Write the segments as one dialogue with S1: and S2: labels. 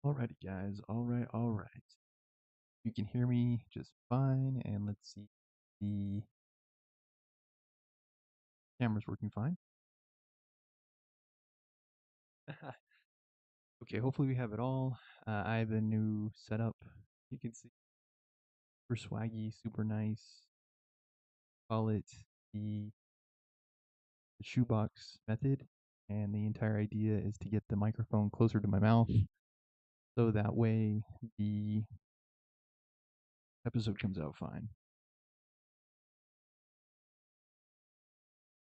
S1: Alrighty, guys. All right. You can hear me just fine, and let's see. The camera's working fine. Okay, hopefully we have it all. I have a new setup. You can see super swaggy, super nice. Call it the, the shoebox method, and the entire idea is to get the microphone closer to my mouth, so that way the episode comes out fine.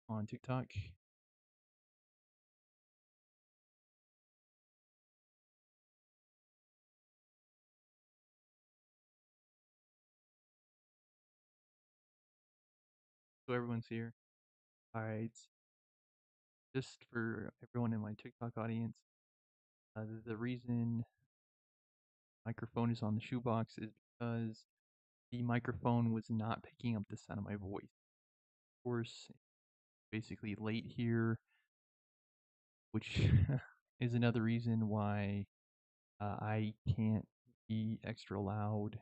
S1: On TikTok, so everyone's here. All right, just for everyone in my TikTok audience, the reason microphone is on the shoebox is because the microphone was not picking up the sound of my voice. Of course, basically late here, which is another reason why I can't be extra loud.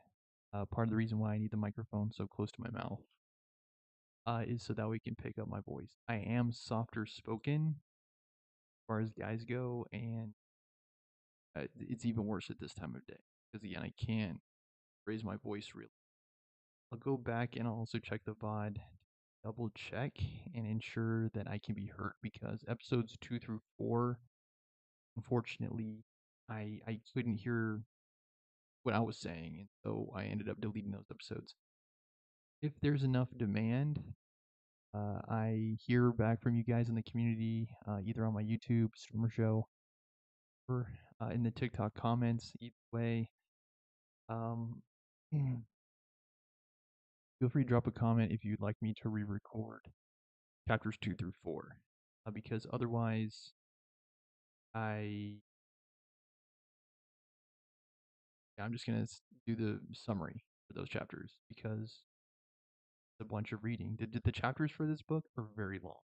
S1: Part of the reason why I need the microphone so close to my mouth is so that we can pick up my voice. I am softer spoken as far as guys go, and it's even worse at this time of day because again, I can't raise my voice really. I'll go back and I'll also check the VOD, double check and ensure that I can be heard because episodes 2 through 4, unfortunately, I couldn't hear what I was saying, and so I ended up deleting those episodes. If there's enough demand, I hear back from you guys in the community, either on my YouTube streamer show or in the TikTok comments. Either way, um, feel free to drop a comment if you'd like me to re-record chapters 2 through 4, because otherwise, I yeah, I'm just gonna do the summary for those chapters because it's a bunch of reading. Did the chapters for this book are very long.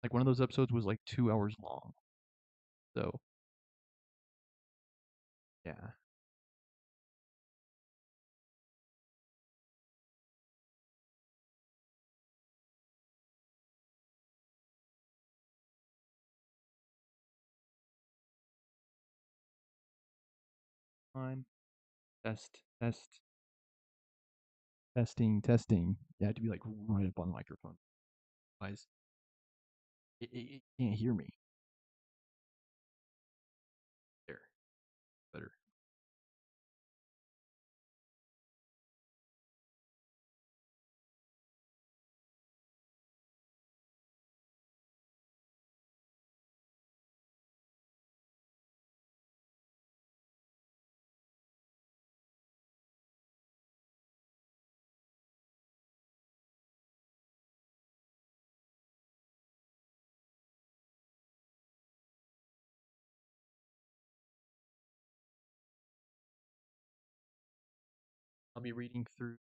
S1: Like one of those episodes was like 2 hours long. So yeah, fine. Test, testing. Yeah, to be like right up on the microphone. Otherwise, it can't hear me. There, better. I'll be reading through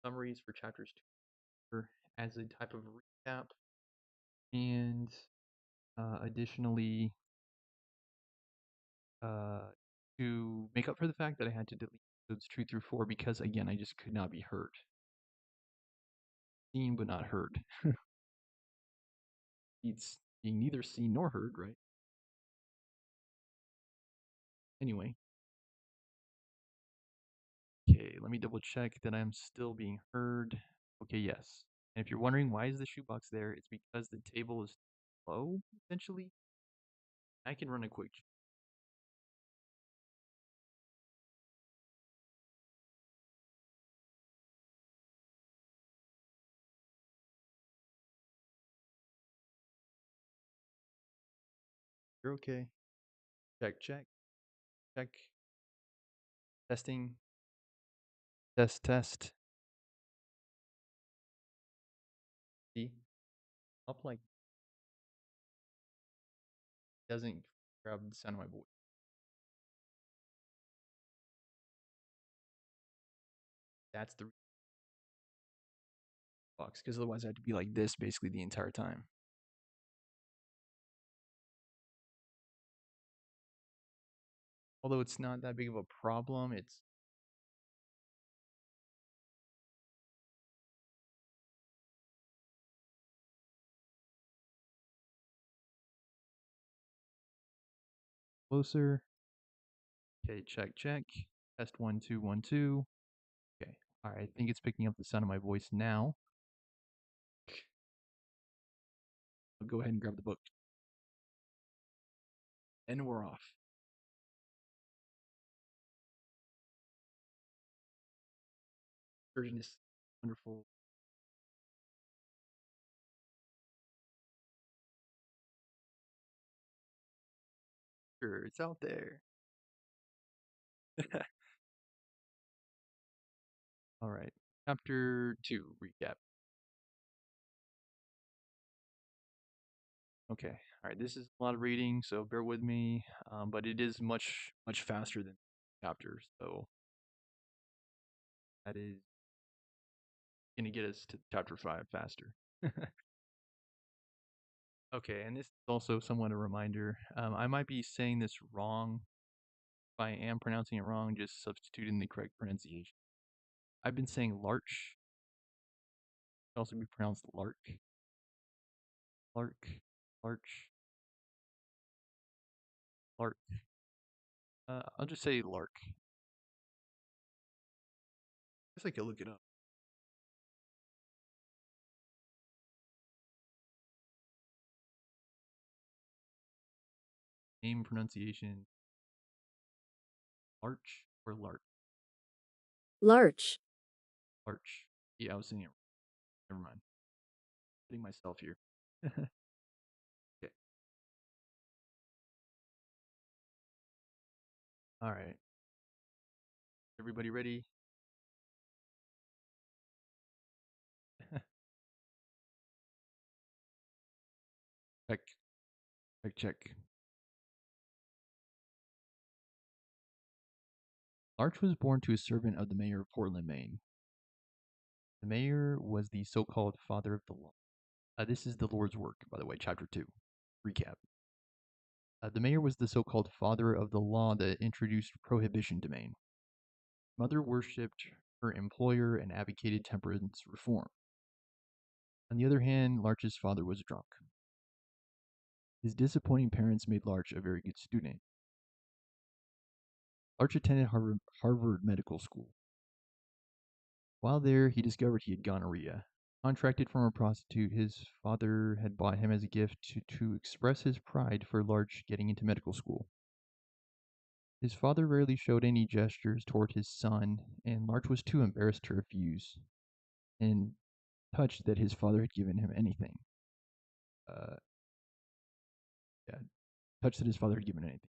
S1: summaries for chapters 2 as a type of recap, and additionally, uh, to make up for the fact that I had to delete episodes 2 through 4 because again I just could not be heard, seen but not heard. It's being neither seen nor heard, right? Anyway, okay, let me double check that I'm still being heard. Okay, yes. And if you're wondering why is the shoebox there, it's because the table is low, essentially. I can run a quick. You're okay. Check. Check. Testing. Test. See, up like doesn't grab the sound of my voice. That's the box because otherwise I had to be like this basically the entire time. Although it's not that big of a problem, it's closer. Okay, check, check. Test 1 2 1 2. Okay. All right, I think it's picking up the sound of my voice now. I'll go ahead and grab the book. And we're off. Urgeness. Wonderful. Sure, it's out there. All right. Chapter 2, recap. Okay. All right. This is a lot of reading, so bear with me. But it is much, much faster than chapters. So that is going to get us to chapter 5 faster. Okay. And this is also somewhat a reminder. I might be saying this wrong. If I am pronouncing it wrong, just substitute in the correct pronunciation. I've been saying larch. It can also be pronounced lark. Lark. Larch. Lark. I'll just say lark. I guess I could look it up. Name pronunciation. Larch or lark?
S2: Larch.
S1: Larch. Yeah, I was saying it. Never mind. Putting myself here. Okay. All right. Everybody ready? Check. Check. Check. Larch was born to a servant of the mayor of Portland, Maine. The mayor was the so-called father of the law. This is the Lord's work, by the way, chapter 2. Recap. The mayor was the so-called father of the law that introduced prohibition to Maine. Mother worshipped her employer and advocated temperance reform. On the other hand, Larch's father was drunk. His disappointing parents made Larch a very good student. Larch attended Harvard Medical School. While there, he discovered he had gonorrhea. Contracted from a prostitute, his father had bought him as a gift to express his pride for Larch getting into medical school. His father rarely showed any gestures toward his son, and Larch was too embarrassed to refuse, and touched that his father had given him anything. Uh, yeah, touched that his father had given anything.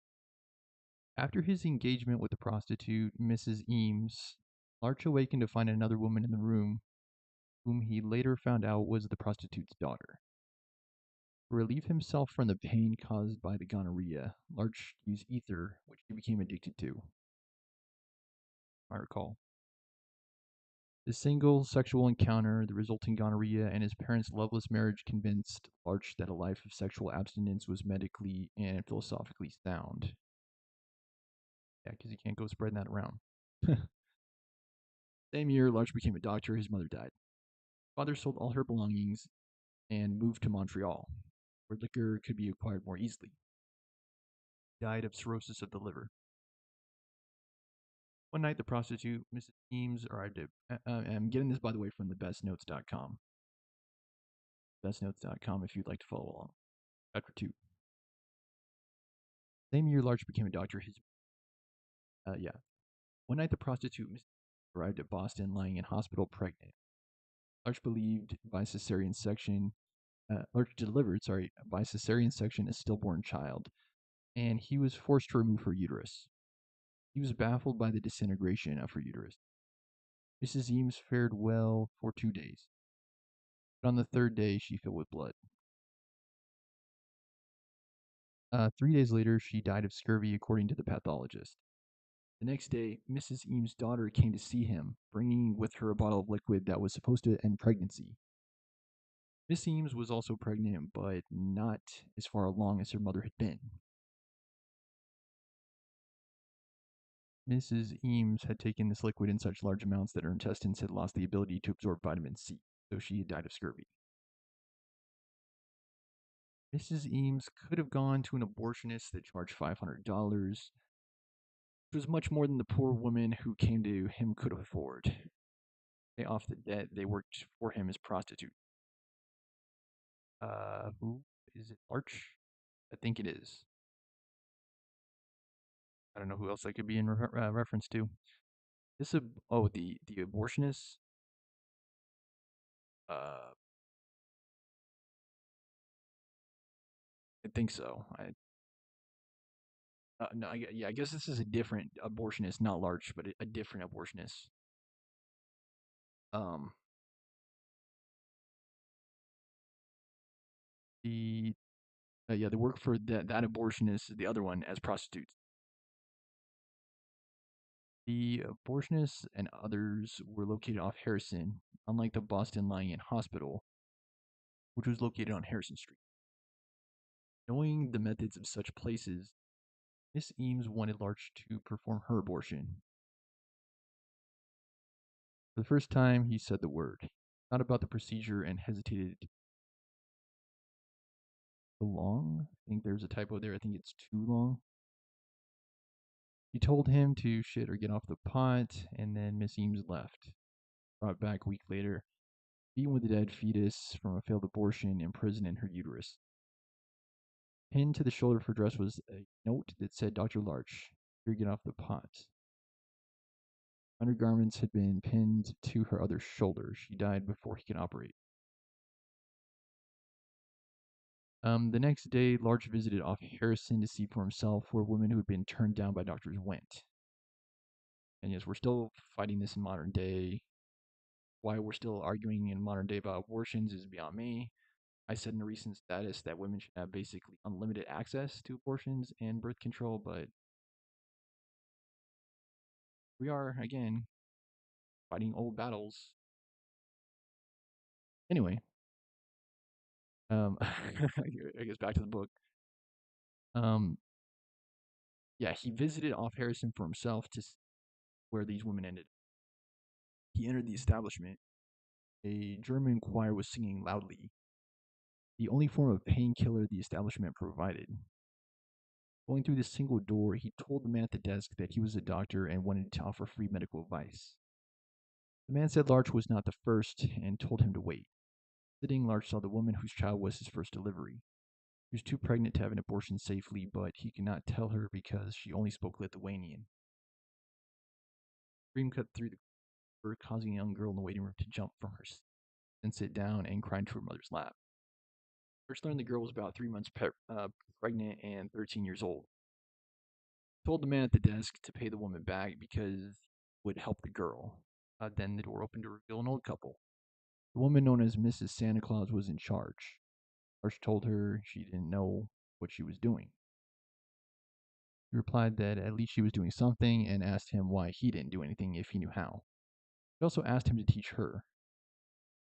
S1: After his engagement with the prostitute, Mrs. Eames, Larch awakened to find another woman in the room, whom he later found out was the prostitute's daughter. To relieve himself from the pain caused by the gonorrhea, Larch used ether, which he became addicted to, I recall. The single sexual encounter, the resulting gonorrhea, and his parents' loveless marriage convinced Larch that a life of sexual abstinence was medically and philosophically sound. Yeah, because you can't go spreading that around. Same year, Larch became a doctor. His mother died. Father sold all her belongings and moved to Montreal, where liquor could be acquired more easily. He died of cirrhosis of the liver. One night, the prostitute, Mrs. Eames, arrived at. I'm getting this, by the way, from thebestnotes.com. Bestnotes.com if you'd like to follow along. Chapter 2. Same year, Larch became a doctor. Yeah. One night, the prostitute, Mrs. arrived at Boston, lying in hospital pregnant. Larch believed by cesarean section. Larch delivered, by cesarean section a stillborn child, and he was forced to remove her uterus. He was baffled by the disintegration of her uterus. Mrs. Eames fared well for 2 days, but on the third day she filled with blood. 3 days later, she died of scurvy, according to the pathologist. The next day, Mrs. Eames' daughter came to see him, bringing with her a bottle of liquid that was supposed to end pregnancy. Miss Eames was also pregnant, but not as far along as her mother had been. Mrs. Eames had taken this liquid in such large amounts that her intestines had lost the ability to absorb vitamin C, so she had died of scurvy. Mrs. Eames could have gone to an abortionist that charged $500, which was much more than the poor woman who came to him could afford. To pay off the debt, they worked for him as prostitutes. Who is it? Arch? I think it is. I don't know who else that could be in reference to. This oh, the abortionist. Uh, I think so. No, yeah, I guess this is a different abortionist, not Larch, but a different abortionist. Um, the yeah, they work for that abortionist, the other one, as prostitutes. The abortionists and others were located off Harrison, unlike the Boston Lying-In Hospital, which was located on Harrison Street. Knowing the methods of such places, Miss Eames wanted Larch to perform her abortion. For the first time, he said the word, not about the procedure, and hesitated too long. I think there's a typo there. I think it's too long. He told him to shit or get off the pot, and then Miss Eames left. Brought back a week later, beaten with a dead fetus from a failed abortion, imprisoned in her uterus. Pinned to the shoulder of her dress was a note that said, Dr. Larch, here, get off the pot. Undergarments had been pinned to her other shoulder. She died before he could operate. The next day, Larch visited off Harrison to see for himself where women who had been turned down by doctors went. And yes, we're still fighting this in modern day. Why we're still arguing in modern day about abortions is beyond me. I said in a recent status that women should have basically unlimited access to abortions and birth control, but we are, again, fighting old battles. Anyway, I guess back to the book. Um, yeah, he visited off Harrison for himself to see where these women ended. He entered the establishment. A German choir was singing loudly, the only form of painkiller the establishment provided. Going through this single door, he told the man at the desk that he was a doctor and wanted to offer free medical advice. The man said Larch was not the first and told him to wait. Sitting, Larch saw the woman whose child was his first delivery. She was too pregnant to have an abortion safely, but he could not tell her because she only spoke Lithuanian. A scream cut through the corridor, causing a young girl in the waiting room to jump from her seat and sit down and cry into her mother's lap. Larch learned the girl was about 3 months pregnant and 13 years old. He told the man at the desk to pay the woman back because it would help the girl. Then the door opened to reveal an old couple. The woman known as Mrs. Santa Claus was in charge. Larch told her she didn't know what she was doing. He replied that at least she was doing something and asked him why he didn't do anything if he knew how. He also asked him to teach her.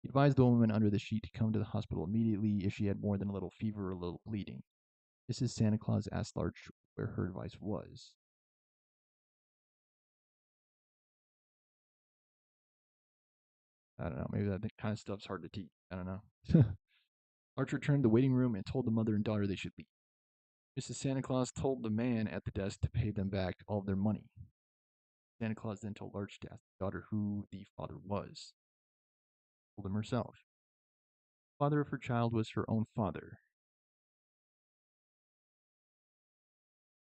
S1: He advised the woman under the sheet to come to the hospital immediately if she had more than a little fever or a little bleeding. Mrs. Santa Claus asked Larch where her advice was. I don't know, maybe that kind of stuff's hard to teach. I don't know. Larch returned to the waiting room and told the mother and daughter they should leave. Mrs. Santa Claus told the man at the desk to pay them back all of their money. Santa Claus then told Larch to ask the daughter who the father was. Told him herself. The father of her child was her own father.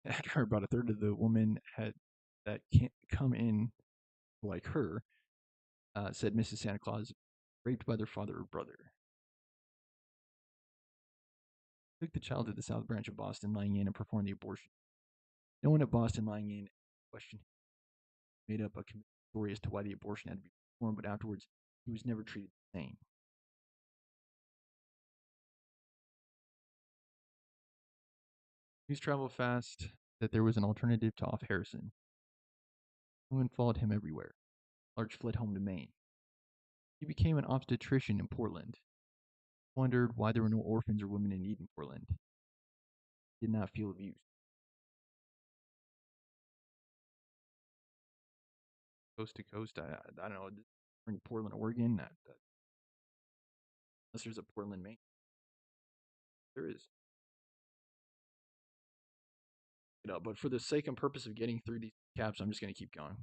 S1: After about a third of the women had that can't come in like her, said Mrs. Santa Claus, raped by their father or brother. Took the child to the South Branch of Boston Lying-In and performed the abortion. No one at Boston Lying-In questioned him, made up a story as to why the abortion had to be performed, but afterwards he was never treated the same. News traveled fast that there was an alternative to off Harrison. Women followed him everywhere. Larch fled home to Maine. He became an obstetrician in Portland. Wondered why there were no orphans or women in need in Portland. Did not feel abused. coast to coast. I don't know. We're in Portland, Oregon. Unless there's a Portland, Maine. There is. You know, but for the sake and purpose of getting through these caps, I'm just going to keep going.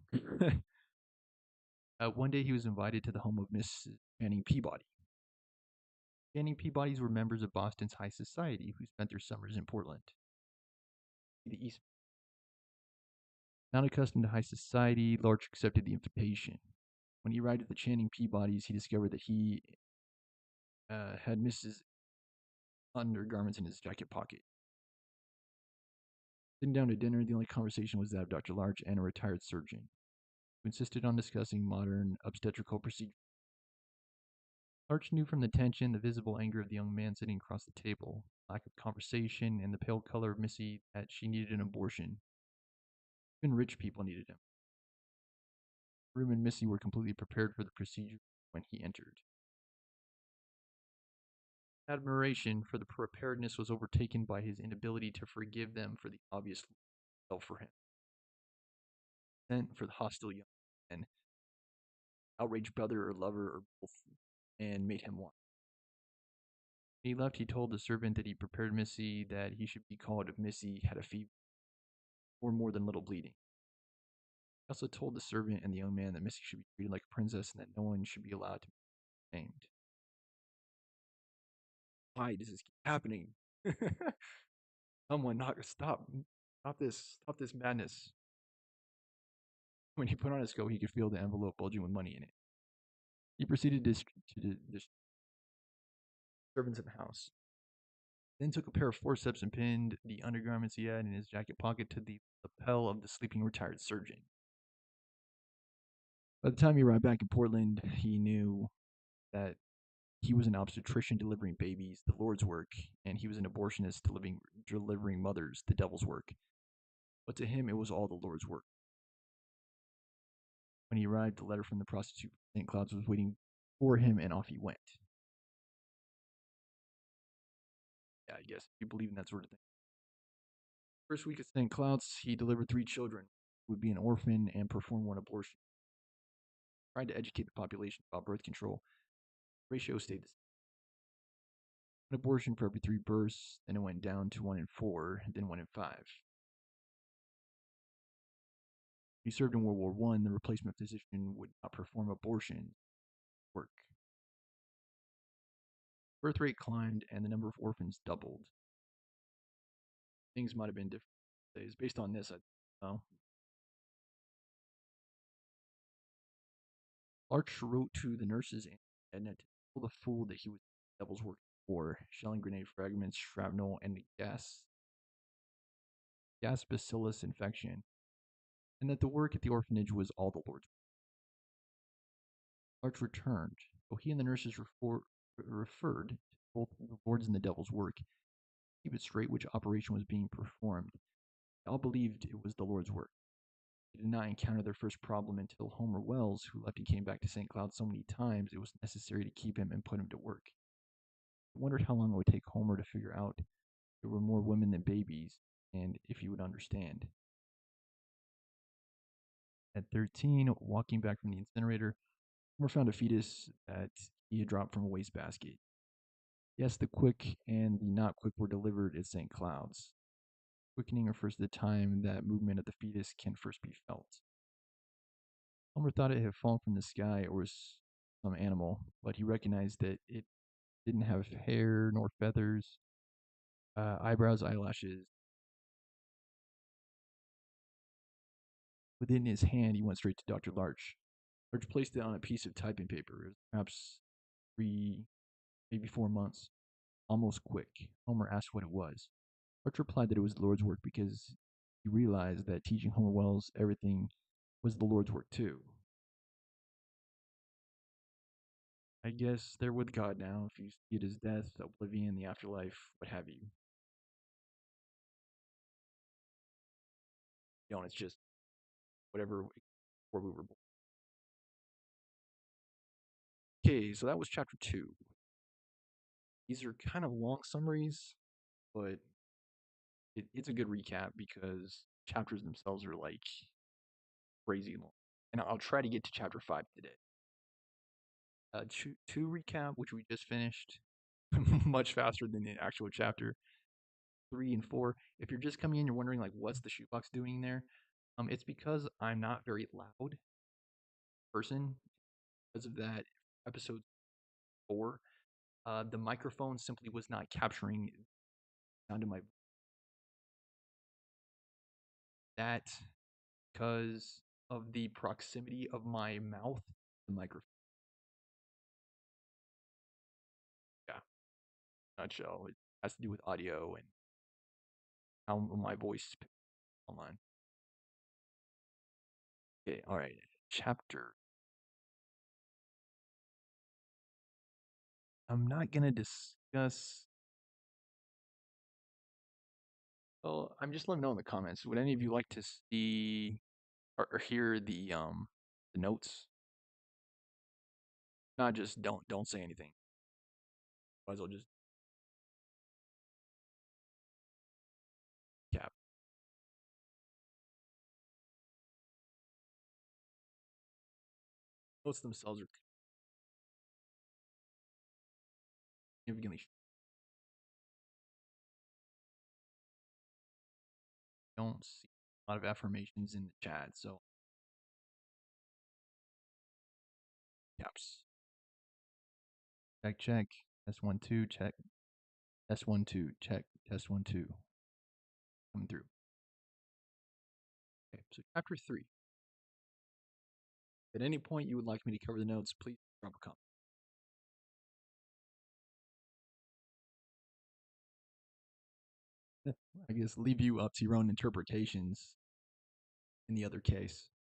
S1: One day he was invited to the home of Miss Channing Peabody. Channing Peabodys were members of Boston's high society who spent their summers in Portland. The East. Not accustomed to high society, Larch accepted the invitation. When he arrived at the Channing Peabodys, he discovered that he had Mrs. undergarments in his jacket pocket. Sitting down to dinner, the only conversation was that of Dr. Larch and a retired surgeon, who insisted on discussing modern obstetrical procedures. Larch knew from the tension, the visible anger of the young man sitting across the table, lack of conversation, and the pale color of Missy that she needed an abortion. Even rich people needed him. Room and Missy were completely prepared for the procedure when he entered. Admiration for the preparedness was overtaken by his inability to forgive them for the obvious love for him. Sent for the hostile young man, outraged brother or lover or both, and made him one. When he left, he told the servant that he prepared Missy that he should be called if Missy had a fever or more than little bleeding. He also told the servant and the young man that Missy should be treated like a princess and that no one should be allowed to be named. Why does this keep happening? Someone knock stop this madness. When he put on his coat, he could feel the envelope bulging with money in it. He proceeded to the servants in the house, then took a pair of forceps and pinned the undergarments he had in his jacket pocket to the lapel of the sleeping retired surgeon. By the time he arrived back in Portland, he knew that he was an obstetrician delivering babies, the Lord's work, and he was an abortionist delivering mothers, the devil's work. But to him, it was all the Lord's work. When he arrived, the letter from the prostitute St. Cloud's was waiting for him, and off he went. Yeah, I guess if you believe in that sort of thing. First week at St. Cloud's, he delivered 3 children, would be an orphan, and perform one abortion. Tried to educate the population about birth control. The ratio stayed the same. An abortion for every 3 births, then it went down to 1 in 4, then 1 in 5. He served in World War One. The replacement physician would not perform abortion work. Birth rate climbed, and the number of orphans doubled. Things might have been different days. Based on this, I don't know. Larch wrote to the nurses and to tell the fool that he was the devil's work for, shelling grenade fragments, shrapnel, and gas bacillus infection, and that the work at the orphanage was all the Lord's. Larch returned, though he and the nurses referred to both the Lord's and the devil's work. Keep it straight which operation was being performed. They all believed it was the Lord's work. They did not encounter their first problem until Homer Wells, who left and came back to St. Cloud so many times it was necessary to keep him and put him to work. I wondered how long it would take Homer to figure out there were more women than babies, and if he would understand. At 13, walking back from the incinerator, Homer found a fetus that he had dropped from a wastebasket. Yes, the quick and the not quick were delivered at St. Cloud's. Quickening refers to the time that movement of the fetus can first be felt. Homer thought it had fallen from the sky or was some animal, but he recognized that it didn't have hair nor feathers, eyebrows, eyelashes. Within his hand, he went straight to Dr. Larch. Larch placed it on a piece of typing paper. It was perhaps 3, maybe 4 months. Almost quick. Homer asked what it was. Larch replied that it was the Lord's work because he realized that teaching Homer Wells everything was the Lord's work too. I guess they're with God now. If you see it as death, oblivion, the afterlife, what have you. You know, it's just whatever before we were born. Okay, so that was chapter 2. These are kind of long summaries, but it's a good recap because chapters themselves are like crazy long. and I'll try to get to chapter 5 today. Two recap, which we just finished, much faster than the actual chapter 3 and 4. If you're just coming in, you're wondering like what's the shoebox doing there? It's because I'm not very loud person. Because of that, episode 4, the microphone simply was not capturing sound of my that because of the proximity of my mouth to the microphone. Yeah, nutshell, it has to do with audio and how my voice picks up online. Okay, all right. Chapter. I'm not gonna discuss. Well, I'm just letting know in the comments. Would any of you like to see or hear the notes? Not just don't say anything. Otherwise, I'll just cap. Notes themselves are significantly. Don't see a lot of affirmations in the chat, so caps. Check check. Test 1 2 check. Test 1 2 check. Test 1 2 coming through. Okay, so chapter 3. At any point you would like me to cover the notes, please drop a comment. I guess leave you up to your own interpretations in the other case.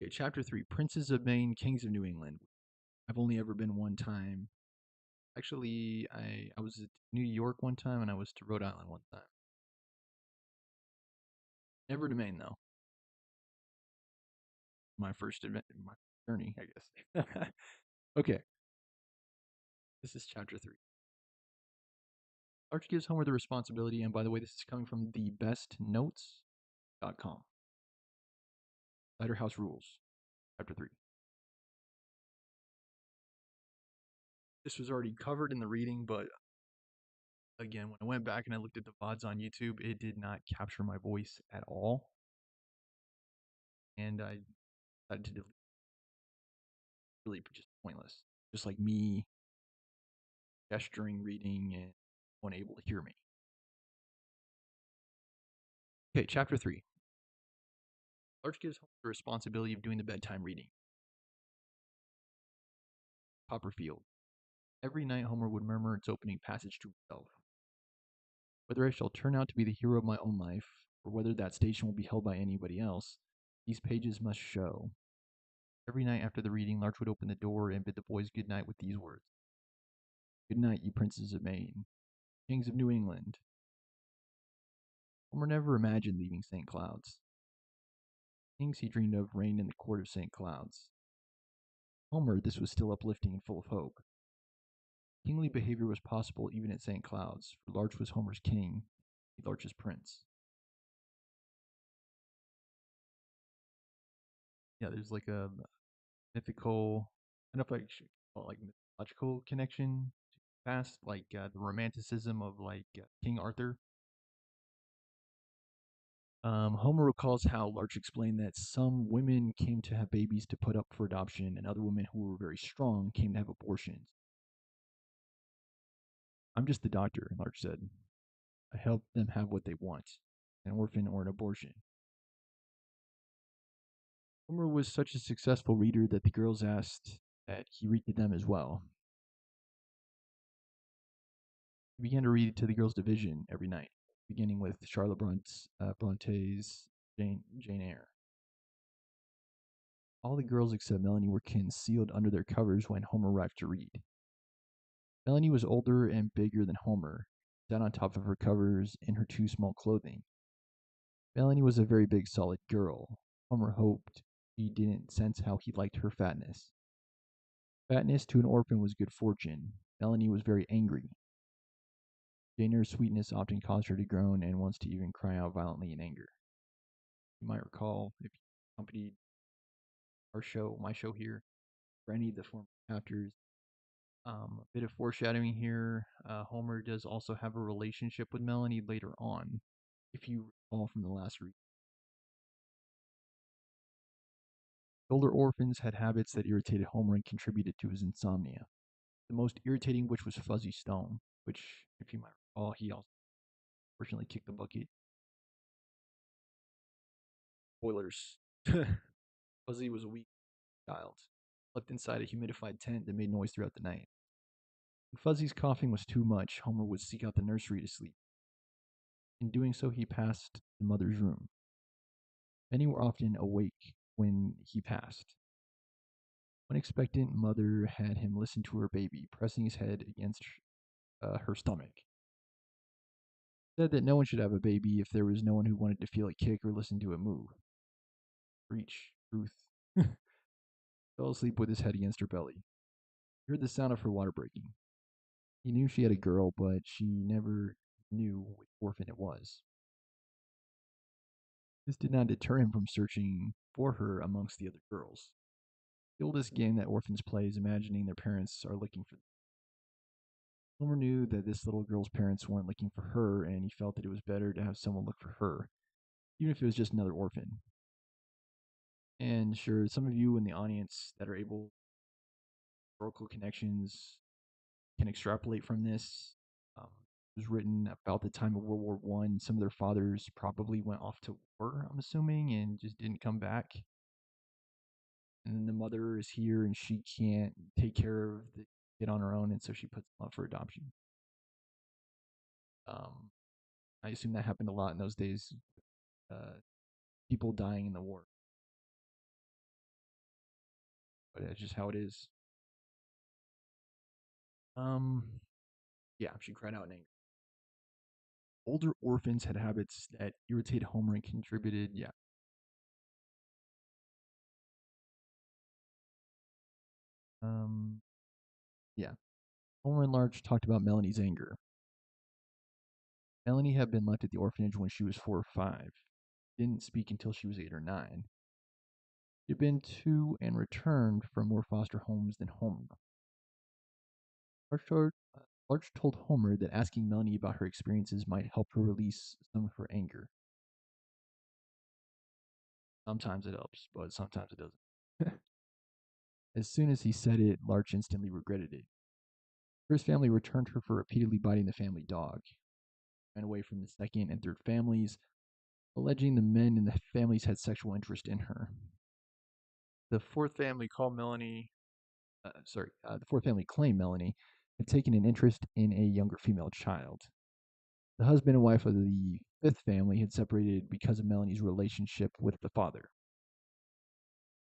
S1: Okay, chapter 3, Princes of Maine, Kings of New England. I've only ever been one time. Actually, I was at New York one time and I was to Rhode Island one time. Never to Maine though. My first my journey, I guess. Okay, this is chapter 3. Arch gives Homer the responsibility, and by the way, this is coming from thebestnotes.com. Cider House Rules, chapter 3. This was already covered in the reading, but again, when I went back and I looked at the VODs on YouTube, it did not capture my voice at all. And I decided to delete it. Really just pointless. Just like me gesturing, reading, and unable to hear me. Okay, chapter 3. Arch gives Homer the responsibility of doing the bedtime reading. Copperfield. Every night Homer would murmur its opening passage to himself. Whether I shall turn out to be the hero of my own life, or whether that station will be held by anybody else, these pages must show. Every night after the reading, Larch would open the door and bid the boys good night with these words. Good night, you princes of Maine, kings of New England. Homer never imagined leaving St. Cloud's. Things he dreamed of reigned in the court of St. Cloud's. Homer, this was still uplifting and full of hope. Kingly behavior was possible even at St. Cloud's, for Larch was Homer's king, Larch's prince. Yeah, there's like a mythical, I don't know if I should call it like mythological connection to the past, like the romanticism of like King Arthur. Homer recalls how Larch explained that some women came to have babies to put up for adoption, and other women who were very strong came to have abortions. I'm just the doctor, Larch said. I help them have what they want, an orphan or an abortion. Homer was such a successful reader that the girls asked that he read to them as well. He began to read to the girls' division every night, beginning with Charlotte Bronte's Jane Eyre. All the girls except Melanie were concealed under their covers when Homer arrived to read. Melanie was older and bigger than Homer, sat on top of her covers in her too small clothing. Melanie was a very big, solid girl. Homer hoped he didn't sense how he liked her fatness. Fatness to an orphan was good fortune. Melanie was very angry. Daenerys' sweetness often caused her to groan and once to even cry out violently in anger. You might recall if you accompanied my show here, for any of the former chapters. A bit of foreshadowing here. Homer does also have a relationship with Melanie later on, if you recall from the last read. Older orphans had habits that irritated Homer and contributed to his insomnia. The most irritating which was Fuzzy Stone, which, if you might recall, he also fortunately kicked the bucket. Spoilers. Fuzzy was a weak child, slept inside a humidified tent that made noise throughout the night. When Fuzzy's coughing was too much, Homer would seek out the nursery to sleep. In doing so, he passed the mother's room. Many were often awake when he passed. One expectant mother had him listen to her baby, pressing his head against her stomach. Said that no one should have a baby if there was no one who wanted to feel it kick or listen to it move. Preach, truth. Fell asleep with his head against her belly. He heard the sound of her water breaking. He knew she had a girl, but she never knew which orphan it was. This did not deter him from searching for her amongst the other girls. The oldest game that orphans play is imagining their parents are looking for them. Homer knew that this little girl's parents weren't looking for her, and he felt that it was better to have someone look for her, even if it was just another orphan. And sure, some of you in the audience that are able historical connections can extrapolate from this. It was written about the time of World War One. Some of their fathers probably went off to war, I'm assuming, and just didn't come back. And then the mother is here and she can't take care of the kid on her own, and so she puts them up for adoption. Um, I assume that happened a lot in those days. Uh, People dying in the war, but that's just how it is. Um, yeah, she cried out in anger. Older orphans had habits that irritated Homer and contributed. Yeah. Um, yeah. Homer and Larch talked about Melanie's anger. Melanie had been left at the orphanage when she was 4 or 5. Didn't speak until she was 8 or 9. She had been to and returned from more foster homes than Homer. Larch told, Larch told Homer that asking Melanie about her experiences might help her release some of her anger. Sometimes it helps, but sometimes it doesn't. As soon as he said it, Larch instantly regretted it. First family returned her for repeatedly biting the family dog. Ran away from the second and third families, alleging the men in the families had sexual interest in her. The fourth family called Melanie. The fourth family claimed Melanie had taken an interest in a younger female child. The husband and wife of the fifth family had separated because of Melanie's relationship with the father.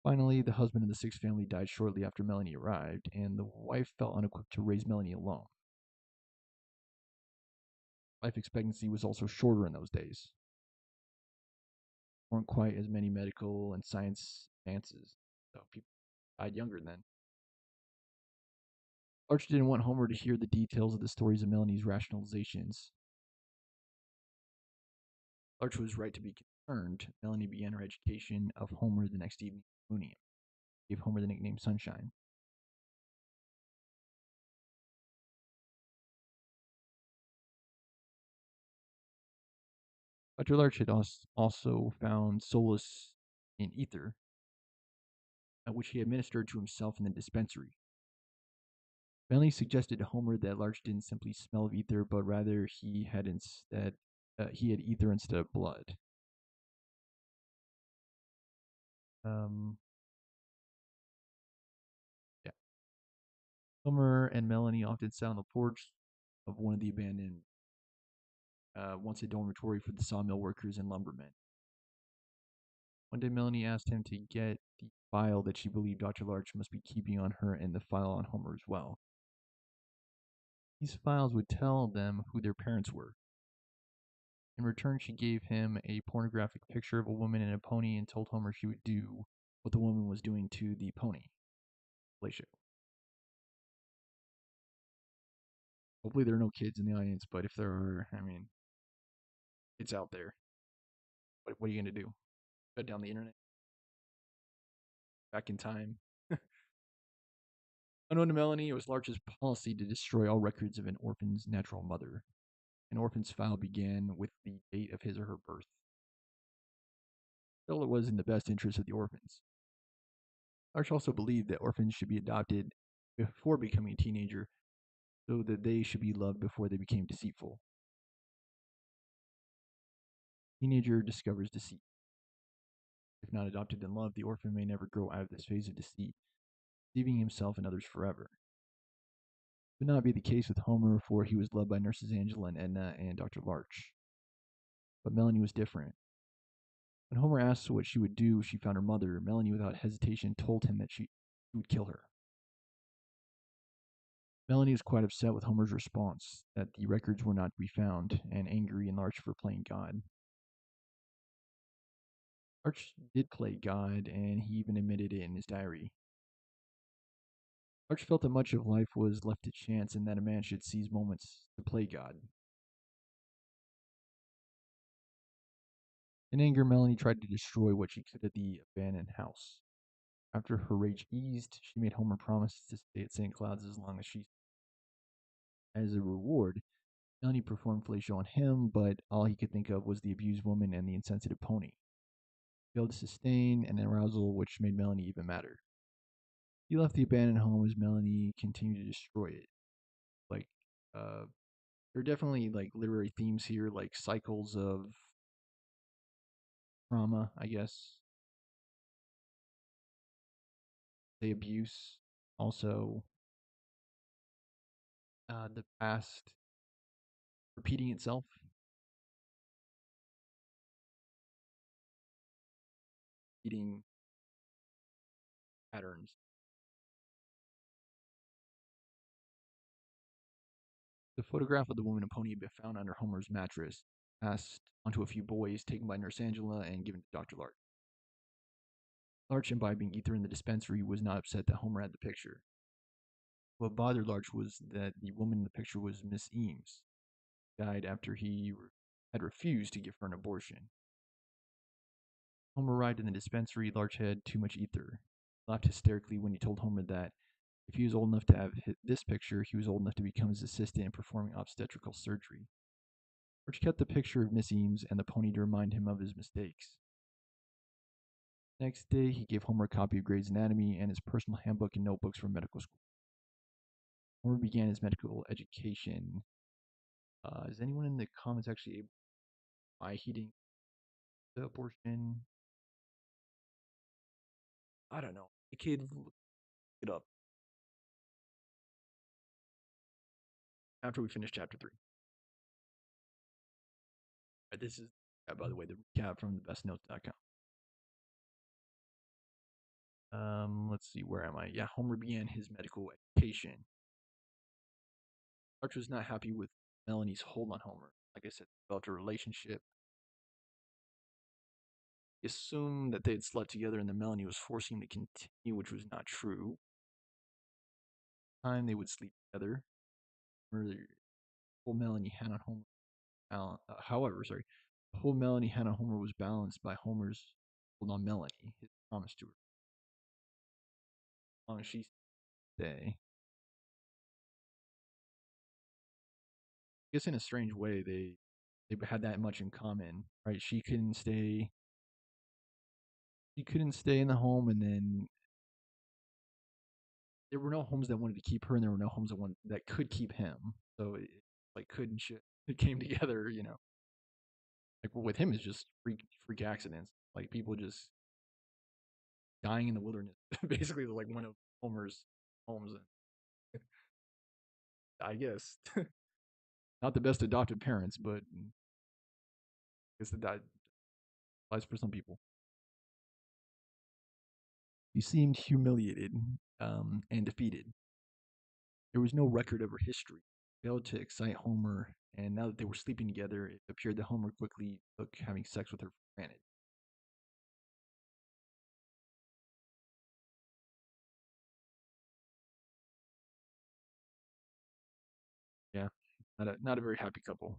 S1: Finally, the husband of the sixth family died shortly after Melanie arrived, and the wife felt unequipped to raise Melanie alone. Life expectancy was also shorter in those days. Weren't quite as many medical and science advances, so people died younger then. Arch didn't want Homer to hear the details of the stories of Melanie's rationalizations. Arch was right to be concerned. Melanie began her education of Homer the next evening at Moonium, gave Homer the nickname Sunshine. Dr. Larch had also found solace in ether, which he administered to himself in the dispensary. Melanie suggested to Homer that Larch didn't simply smell of ether, but rather he had ether instead of blood. Um, yeah. Homer and Melanie often sat on the porch of one of the abandoned, once a dormitory for the sawmill workers and lumbermen. One day, Melanie asked him to get the file that she believed Dr. Larch must be keeping on her and the file on Homer as well. These files would tell them who their parents were. In return, she gave him a pornographic picture of a woman and a pony and told Homer she would do what the woman was doing to the pony. Fellatio. Hopefully there are no kids in the audience, but if there are, I mean, it's out there. What are you gonna do? Shut down the internet? Back in time? Unknown to Melanie, it was Larch's policy to destroy all records of an orphan's natural mother. An orphan's file began with the date of his or her birth. Still, it was in the best interest of the orphans. Larch also believed that orphans should be adopted before becoming a teenager, so that they should be loved before they became deceitful. Teenager discovers deceit. If not adopted and loved, the orphan may never grow out of this phase of deceit, deceiving himself and others forever. This would not be the case with Homer, for he was loved by nurses Angela and Edna and Dr. Larch. But Melanie was different. When Homer asked what she would do if she found her mother, Melanie, without hesitation, told him that she would kill her. Melanie was quite upset with Homer's response that the records were not to be found, and angry and Larch for playing God. Larch did play God, and he even admitted it in his diary. Larch felt that much of life was left to chance and that a man should seize moments to play God. In anger, Melanie tried to destroy what she could at the abandoned house. After her rage eased, she made Homer promise to stay at St. Cloud's as long as she. As a reward, Melanie performed fellatio on him, but all he could think of was the abused woman and the insensitive pony. He failed to sustain an arousal which made Melanie even madder. He left the abandoned home as Melanie continued to destroy it. Like, uh, there are definitely like literary themes here, like cycles of trauma, I guess. The abuse, also the past repeating itself, repeating patterns. The photograph of the woman and pony had been found under Homer's mattress, passed onto a few boys, taken by Nurse Angela, and given to Dr. Larch. Larch, imbibing ether in the dispensary, was not upset that Homer had the picture. What bothered Larch was that the woman in the picture was Miss Eames, died after he had refused to give her an abortion. Homer arrived in the dispensary. Larch had too much ether. He laughed hysterically when he told Homer that if he was old enough to have this picture, he was old enough to become his assistant in performing obstetrical surgery. Larch kept the picture of Miss Eames and the pony to remind him of his mistakes. Next day, he gave Homer a copy of Gray's Anatomy and his personal handbook and notebooks for medical school. Homer began his medical education. Is anyone in the comments actually able why he didn't the abortion? I don't know. The kid look it up after we finish chapter 3. Right, this is, by the way, the recap from thebestnotes.com. Let's see, where am I? Yeah, Homer began his medical education. Arch was not happy with Melanie's hold on Homer. Like I said, developed a relationship. He assumed that they had slept together and that Melanie was forcing him to continue, which was not true. Time they would sleep together. Homer, whole Melanie had on Homer. However, sorry, the whole Melanie had on Homer was balanced by Homer's hold on Melanie, his promise to her. As long as she stay. I guess in a strange way, they had that much in common, right? She couldn't stay. She couldn't stay in the home, and then there were no homes that wanted to keep her, and there were no homes that could keep him. So it like couldn't shit. It came together, you know. Like with him, it's just freak accidents, like people just dying in the wilderness. Basically, like one of Homer's homes. I guess not the best adopted parents, but I guess that applies for some people. He seemed humiliated and defeated. There was no record of her history. Failed to excite Homer, and now that they were sleeping together, it appeared that Homer quickly took having sex with her for granted. Yeah. Not a very happy couple.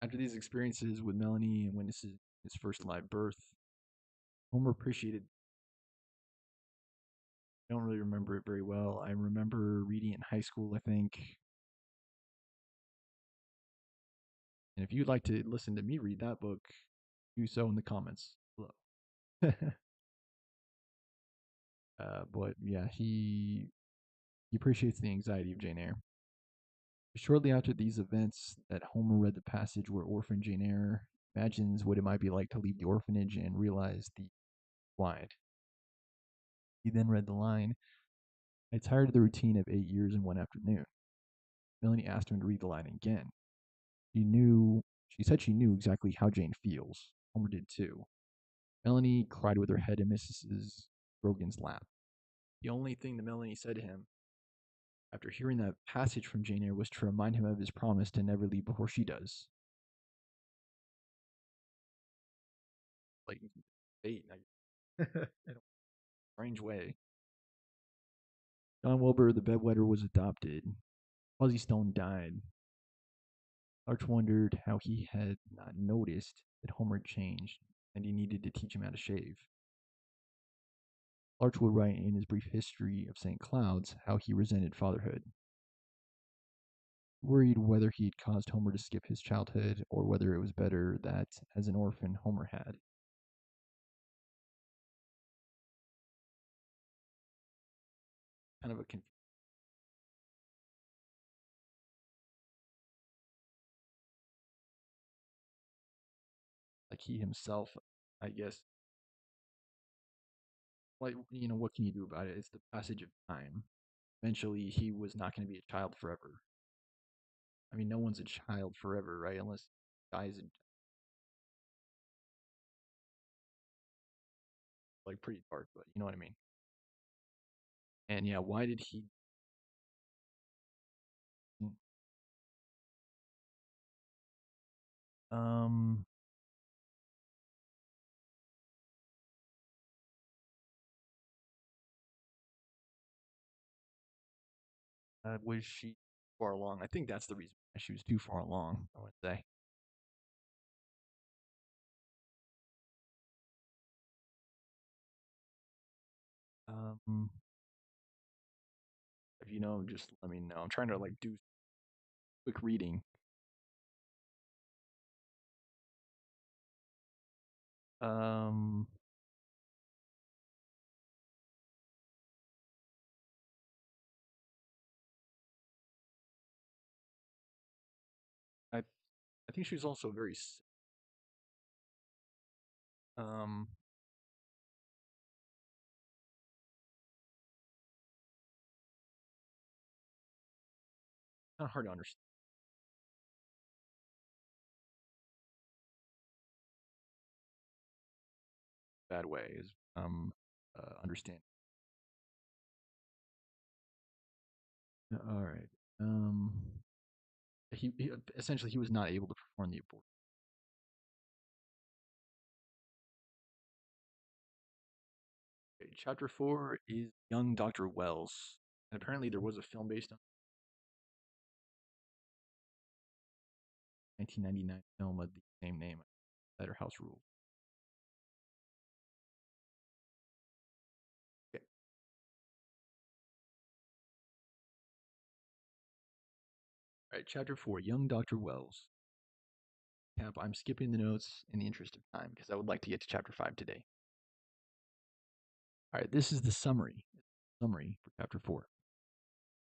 S1: After these experiences with Melanie and witnesses his first live birth, Homer appreciated. I don't really remember it very well. I remember reading it in high school, I think. And if you'd like to listen to me read that book, do so in the comments below. But yeah, he appreciates the anxiety of Jane Eyre. Shortly after these events, that Homer read the passage where orphan Jane Eyre imagines what it might be like to leave the orphanage and realize the wide. He then read the line, I tired of the routine of 8 years in one afternoon. Melanie asked him to read the line again. She said she knew exactly how Jane feels. Homer did too. Melanie cried with her head in Mrs. Grogan's lap. The only thing that Melanie said to him after hearing that passage from Jane Eyre was to remind him of his promise to never leave before she does. Like, fate, in a strange way. John Wilbur, the bedwetter, was adopted. Fuzzy Stone died. Arch wondered how he had not noticed that Homer had changed and he needed to teach him how to shave. Arch would write in his brief history of St. Cloud's how he resented fatherhood. Worried whether he had caused Homer to skip his childhood or whether it was better that, as an orphan, Homer had. Kind of a like he himself, I guess. Like, what can you do about it? It's the passage of time. Eventually, he was not going to be a child forever. I mean, no one's a child forever, right? Unless dies, like pretty dark, but you know what I mean. And yeah, why did he? Um, was she far along? I think that's the reason why she was too far along. I would say. Um, if you know, just let me know. I'm trying to like do quick reading. Um, I I think she was also very um kind of hard to understand. Bad way is understand. All right. Um, he essentially he was not able to perform the abortion. Okay, chapter 4 is young Dr. Wells, and apparently there was a film based on 1999 film of the same name, Cider House Rules. Okay. All right, chapter 4, young Dr. Wells. Cap, I'm skipping the notes in the interest of time because I would like to get to chapter 5 today. All right, this is the summary for chapter 4.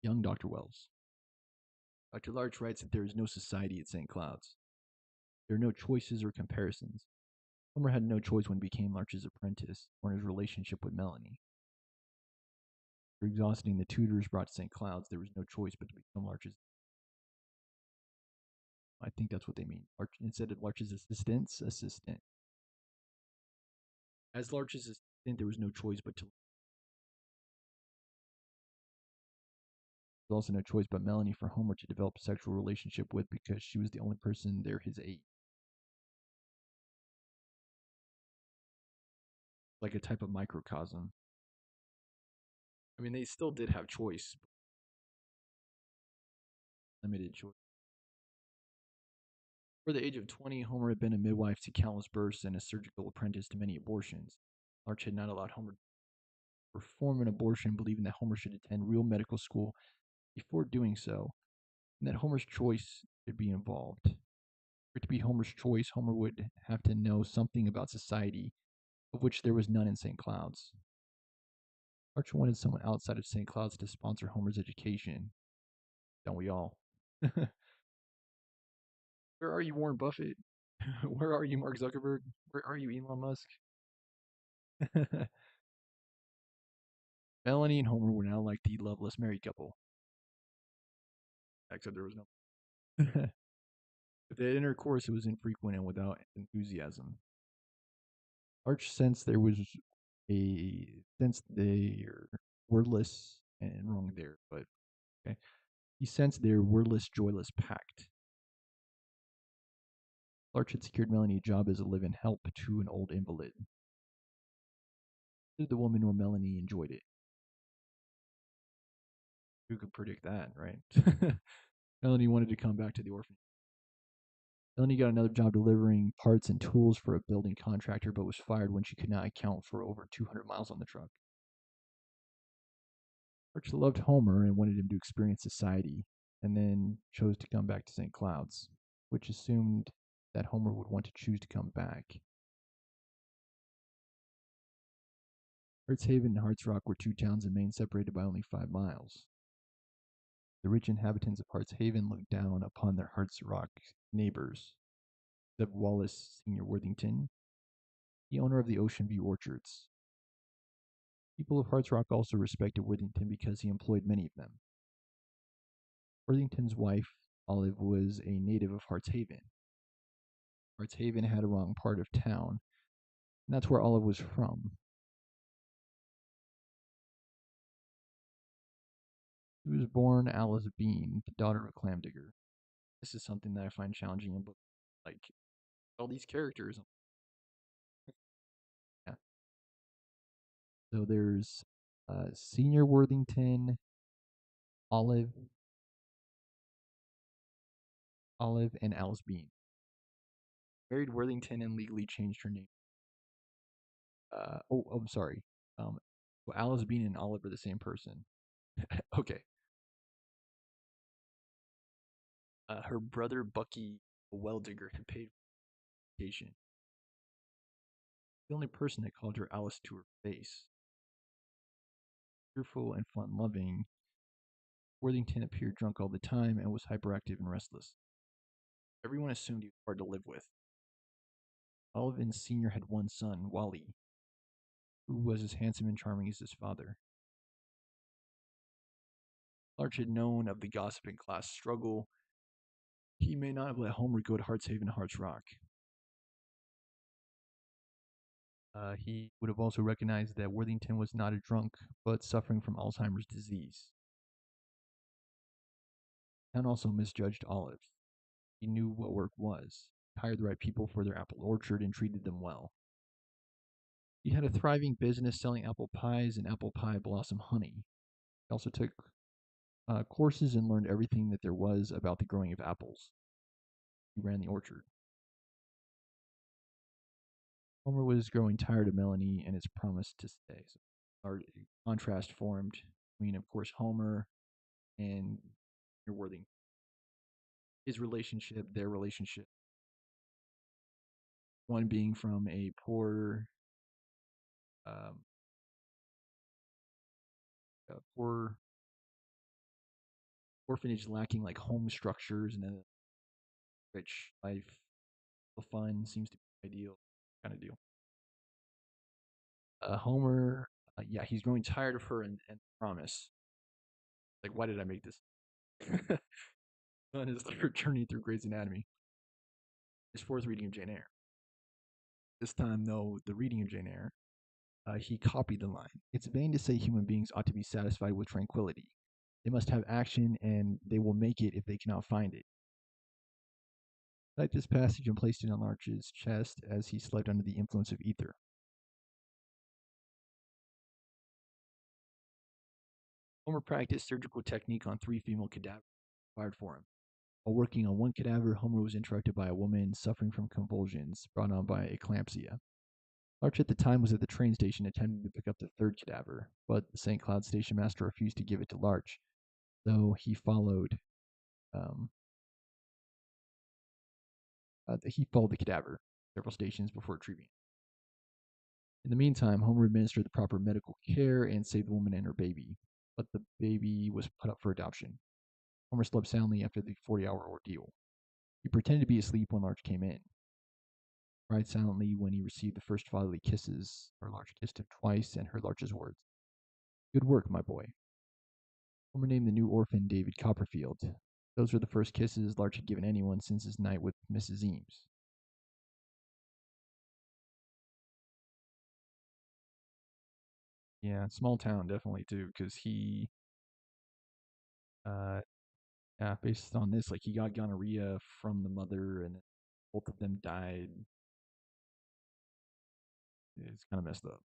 S1: Young Dr. Wells. Dr. Larch writes that there is no society at St. Cloud's. There are no choices or comparisons. Homer had no choice when he became Larch's apprentice or in his relationship with Melanie. After exhausting the tutors brought to St. Cloud's, there was no choice but to become Larch's. I think that's what they mean. Instead of Larch's assistant. As Larch's assistant, there was no choice but to. There was also no choice but Melanie for Homer to develop a sexual relationship with because she was the only person there his age. Like a type of microcosm. I mean, they still did have choice. limited choice. Before the age of 20, Homer had been a midwife to countless births and a surgical apprentice to many abortions. Larch had not allowed Homer to perform an abortion, believing that Homer should attend real medical school before doing so, and that Homer's choice should be involved. For it to be Homer's choice, Homer would have to know something about society, of which there was none in St. Cloud's. Arch wanted someone outside of St. Cloud's to sponsor Homer's education. Don't we all? Where are you, Warren Buffett? Where are you, Mark Zuckerberg? Where are you, Elon Musk? Melanie and Homer were now like the loveless married couple, except there was no. If they had intercourse, it was infrequent and without enthusiasm. Arch sensed there was a sense they are wordless and wrong there, but okay. He sensed their wordless, joyless pact. Arch had secured Melanie a job as a live-in help to an old invalid. Neither the woman nor Melanie enjoyed it. Who could predict that, right? Melanie wanted to come back to the orphanage. Melanie got another job delivering parts and tools for a building contractor, but was fired when she could not account for over 200 miles on the truck. Arch loved Homer and wanted him to experience society, and then chose to come back to St. Cloud's, which assumed that Homer would want to choose to come back. Hearts Haven and Hearts Rock were two towns in Maine separated by only 5 miles. The rich inhabitants of Hearts Haven looked down upon their Hearts Rock neighbors, except Wallace Senior Worthington, the owner of the Ocean View Orchards. People of Hearts Rock also respected Worthington because he employed many of them. Worthington's wife, Olive, was a native of Hearts Haven. Hearts Haven had a wrong part of town, and that's where Olive was from. She was born Alice Bean, the daughter of a clam digger. This is something that I find challenging in books, like all these characters. Yeah. So there's Senior Worthington, Olive, and Alice Bean. Married Worthington and legally changed her name. I'm sorry. Well, Alice Bean and Olive are the same person. Okay. Her brother Bucky, a well digger, had paid for vacation. The only person that called her Alice to her face. Cheerful and fun loving, Worthington appeared drunk all the time and was hyperactive and restless. Everyone assumed he was hard to live with. Olive Sr. had one son, Wally, who was as handsome and charming as his father. Larch had known of the gossiping class struggle. He may not have let Homer go to Heartshaven and Hearts Rock. He would have also recognized that Worthington was not a drunk, but suffering from Alzheimer's disease. And also misjudged Olive. He knew what work was, hired the right people for their apple orchard, and treated them well. He had a thriving business selling apple pies and apple pie blossom honey. He also took courses and learned everything that there was about the growing of apples. He ran the orchard. Homer was growing tired of Melanie and his promise to stay. So our contrast formed between, of course, Homer and Worthington. His relationship, their relationship. One being from a um, poor orphanage lacking like home structures, and then a rich life, the fun seems to be ideal kind of deal. Homer, yeah, he's growing tired of her and promise. Like, why did I make this? On his third journey through Grey's Anatomy, his fourth reading of Jane Eyre. This time, though, the reading of Jane Eyre, he copied the line. It's vain to say human beings ought to be satisfied with tranquility. They must have action, and they will make it if they cannot find it. Typed this passage and placed it on Larch's chest as he slept under the influence of ether. Homer practiced surgical technique on 3 female cadavers fired for him. While working on one cadaver, Homer was interrupted by a woman suffering from convulsions brought on by eclampsia. Larch at the time was at the train station attempting to pick up the third cadaver, but the St. Cloud station master refused to give it to Larch, though um, he followed the cadaver several stations before retrieving it. In the meantime, Homer administered the proper medical care and saved the woman and her baby, but the baby was put up for adoption. Homer slept soundly after the 40-hour ordeal. He pretended to be asleep when Larch came in, cried silently when he received the first fatherly kisses. Her Larch kissed him twice and heard Larch's words, "Good work, my boy." Homer named the new orphan David Copperfield. Those were the first kisses Larch had given anyone since his night with Mrs. Eames. Yeah, small town definitely too, because uh, yeah, based on this, like he got gonorrhea from the mother, and both of them died. It's kind of messed up.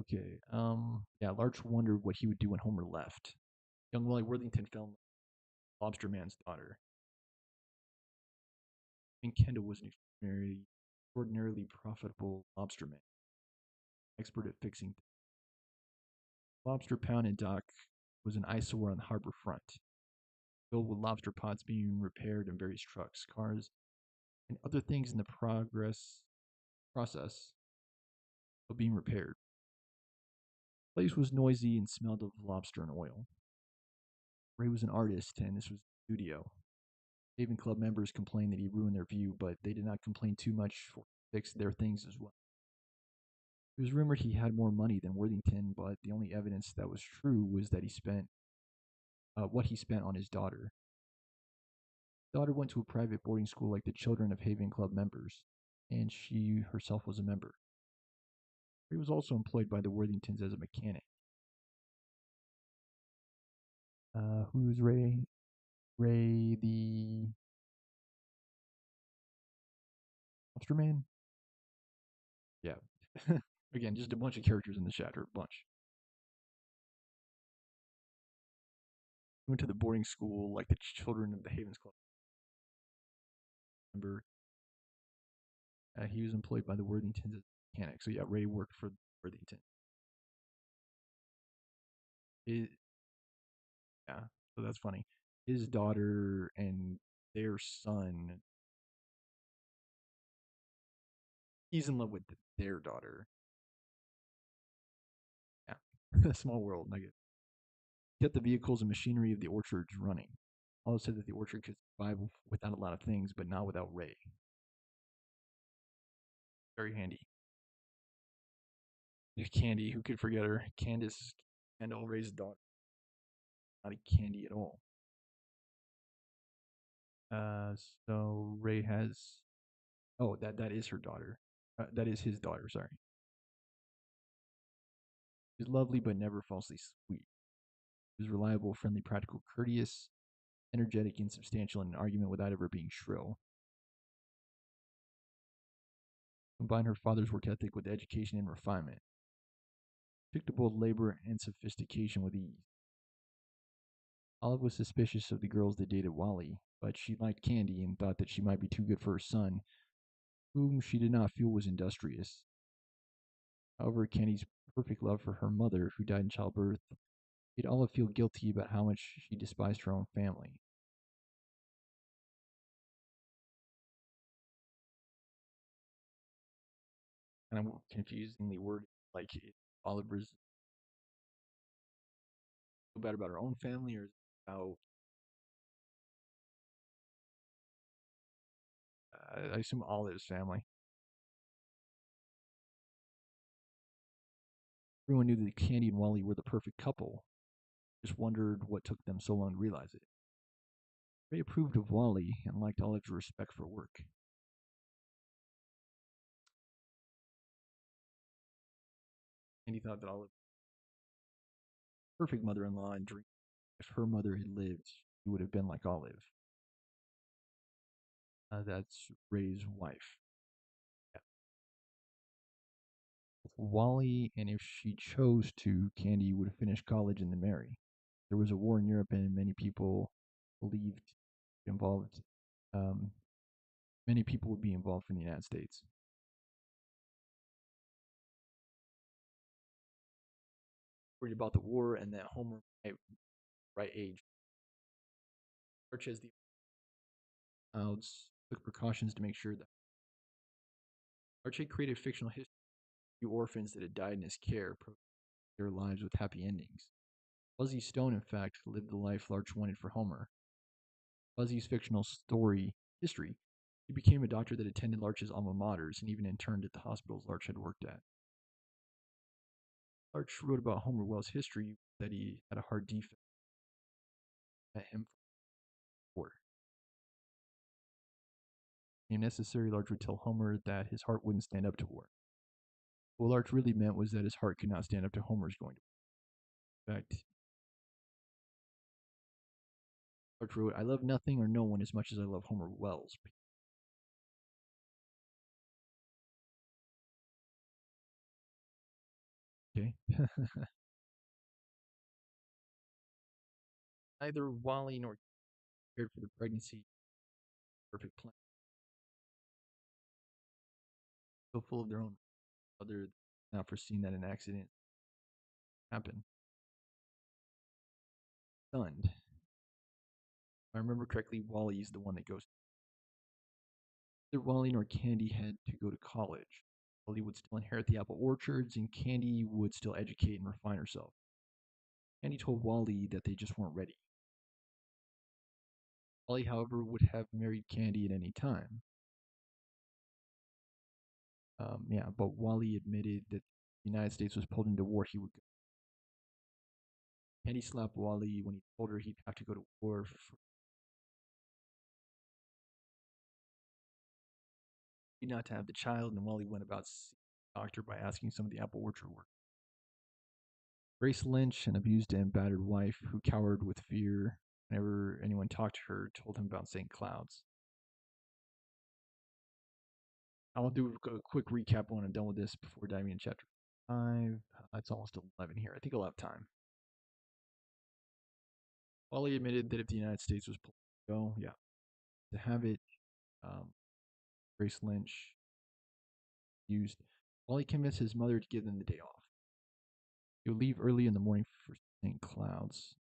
S1: Okay. Yeah, Larch wondered what he would do when Homer left. Young Wally Worthington fell in love with Lobster Man's daughter. And Kendall was an extraordinarily profitable lobster man, expert at fixing things. Lobster pound and dock was an eyesore on the harbor front, filled with lobster pots being repaired in various trucks, cars, and other things in the process of being repaired. The place was noisy and smelled of lobster and oil. Ray was an artist, and this was his studio. Haven Club members complained that he ruined their view, but they did not complain too much for he fixed their things as well. It was rumored he had more money than Worthington, but the only evidence that was true was that he spent what he spent on his daughter. His daughter went to a private boarding school like the children of Haven Club members, and she herself was a member. Ray was also employed by the Worthingtons as a mechanic. Who's Ray? Ray the Lobster Man? Yeah. Again, just a bunch of characters in the chat, or a bunch. He went to the boarding school like the children of the Havens Club member. He was employed by the Worthingtons as a mechanic. So yeah, Ray worked for Worthington. It, yeah, so that's funny. His daughter and their son, he's in love with their daughter. Yeah, small world. I get kept the vehicles and machinery of the orchards running. All said that the orchard could survive without a lot of things, but not without Ray. Very handy. Candy, who could forget her? Candace, Kendall, Ray's daughter. Not a Candy at all. Uh, so Ray has. Oh, that is her daughter. That is his daughter. Sorry. She's lovely, but never falsely sweet. She was reliable, friendly, practical, courteous, energetic, and substantial in an argument without ever being shrill. Combined her father's work ethic with education and refinement. Took to both labor and sophistication with ease. Olive was suspicious of the girls that dated Wally, but she liked Candy and thought that she might be too good for her son, whom she did not feel was industrious. However, Candy's perfect love for her mother, who died in childbirth, made Olive feel guilty about how much she despised her own family. Kind of confusingly worded, like Oliver's feel bad about her own family, or about I assume Olive's family. Everyone knew that Candy and Wally were the perfect couple. Just wondered what took them so long to realize it. Ray approved of Wally and liked Olive's respect for work. Candy thought that Olive perfect mother-in-law and dreamed if her mother had lived, she would have been like Olive. That's Ray's wife. Yeah. Wally, and if she chose to, Candy would finish college and then marry. there was a war in Europe, and many people believed involved. Um, Many people would be involved from the United States. Worried about the war and that Homer, at right age, such as the clouds, took precautions to make sure that Archie created fictional history of orphans that had died in his care, their lives with happy endings. Fuzzy Stone, in fact, lived the life Larch wanted for Homer. Fuzzy's fictional story history, he became a doctor that attended Larch's alma maters and even interned at the hospitals Larch had worked at. Larch wrote about Homer Wells' history that he had a heart defect at him for. If necessary, Larch would tell Homer that his heart wouldn't stand up to war. What Larch really meant was that his heart could not stand up to Homer's going to war. In fact, Larch wrote, I love nothing or no one as much as I love Homer Wells. Okay. Neither Wally nor cared for the pregnancy. Perfect plan. So full of their own other not foreseen that an accident happened. Stunned. If I remember correctly, Wally's the one that goes. Neither Wally nor Candy had to go to college. Wally would still inherit the apple orchards, and Candy would still educate and refine herself. Candy told Wally that they just weren't ready. Wally, however, would have married Candy at any time. Yeah, but Wally admitted that the United States was pulled into war, he would go. Candy slapped Wally when he told her he'd have to go to war for not to have the child, and Wally went about seeing the doctor by asking some of the apple orchard workers. Grace Lynch, an abused and battered wife who cowered with fear whenever anyone talked to her, told him about St. Cloud's. I'll do a quick recap when I'm done with this before diving into chapter 5. It's almost 11 here. I think I'll have time. Wally admitted that if the United States was pulled to go, yeah, to have it, um, Grace Lynch used. Wally convinced his mother to give them the day off. He would leave early in the morning for St. Cloud's.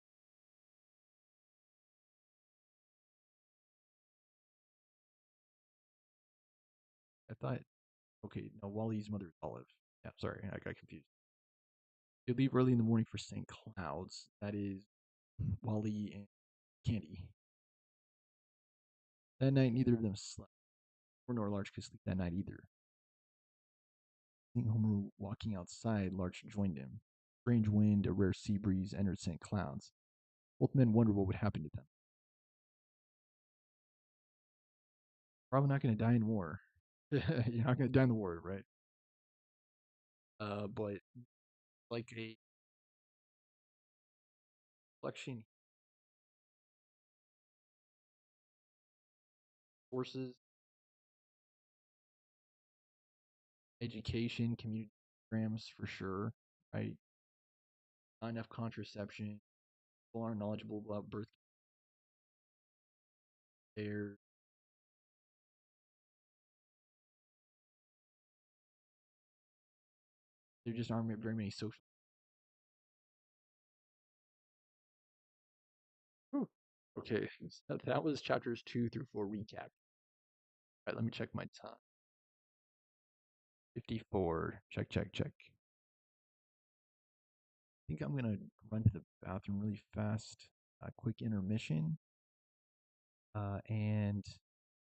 S1: I thought, okay, no, Wally's mother is Olive. Yeah, sorry, I got confused. He'd leave early in the morning for St. Cloud's. That is Wally and Candy. That night, neither of them slept. Nor Larch could sleep that night either. Seeing Homer walking outside, Larch joined him. Strange wind, a rare sea breeze entered St. Cloud's. Both men wondered what would happen to them. Probably not going to die in war. You're not going to die in the war, right? But like a reflection forces, education, community programs for sure, right? Not enough contraception. People aren't knowledgeable about birth care. There just aren't very many social. Whew. Okay, so that was chapters 2 through 4 recap. All right, let me check my time. 54. Check, check, check. I think I'm gonna run to the bathroom really fast. A quick intermission, and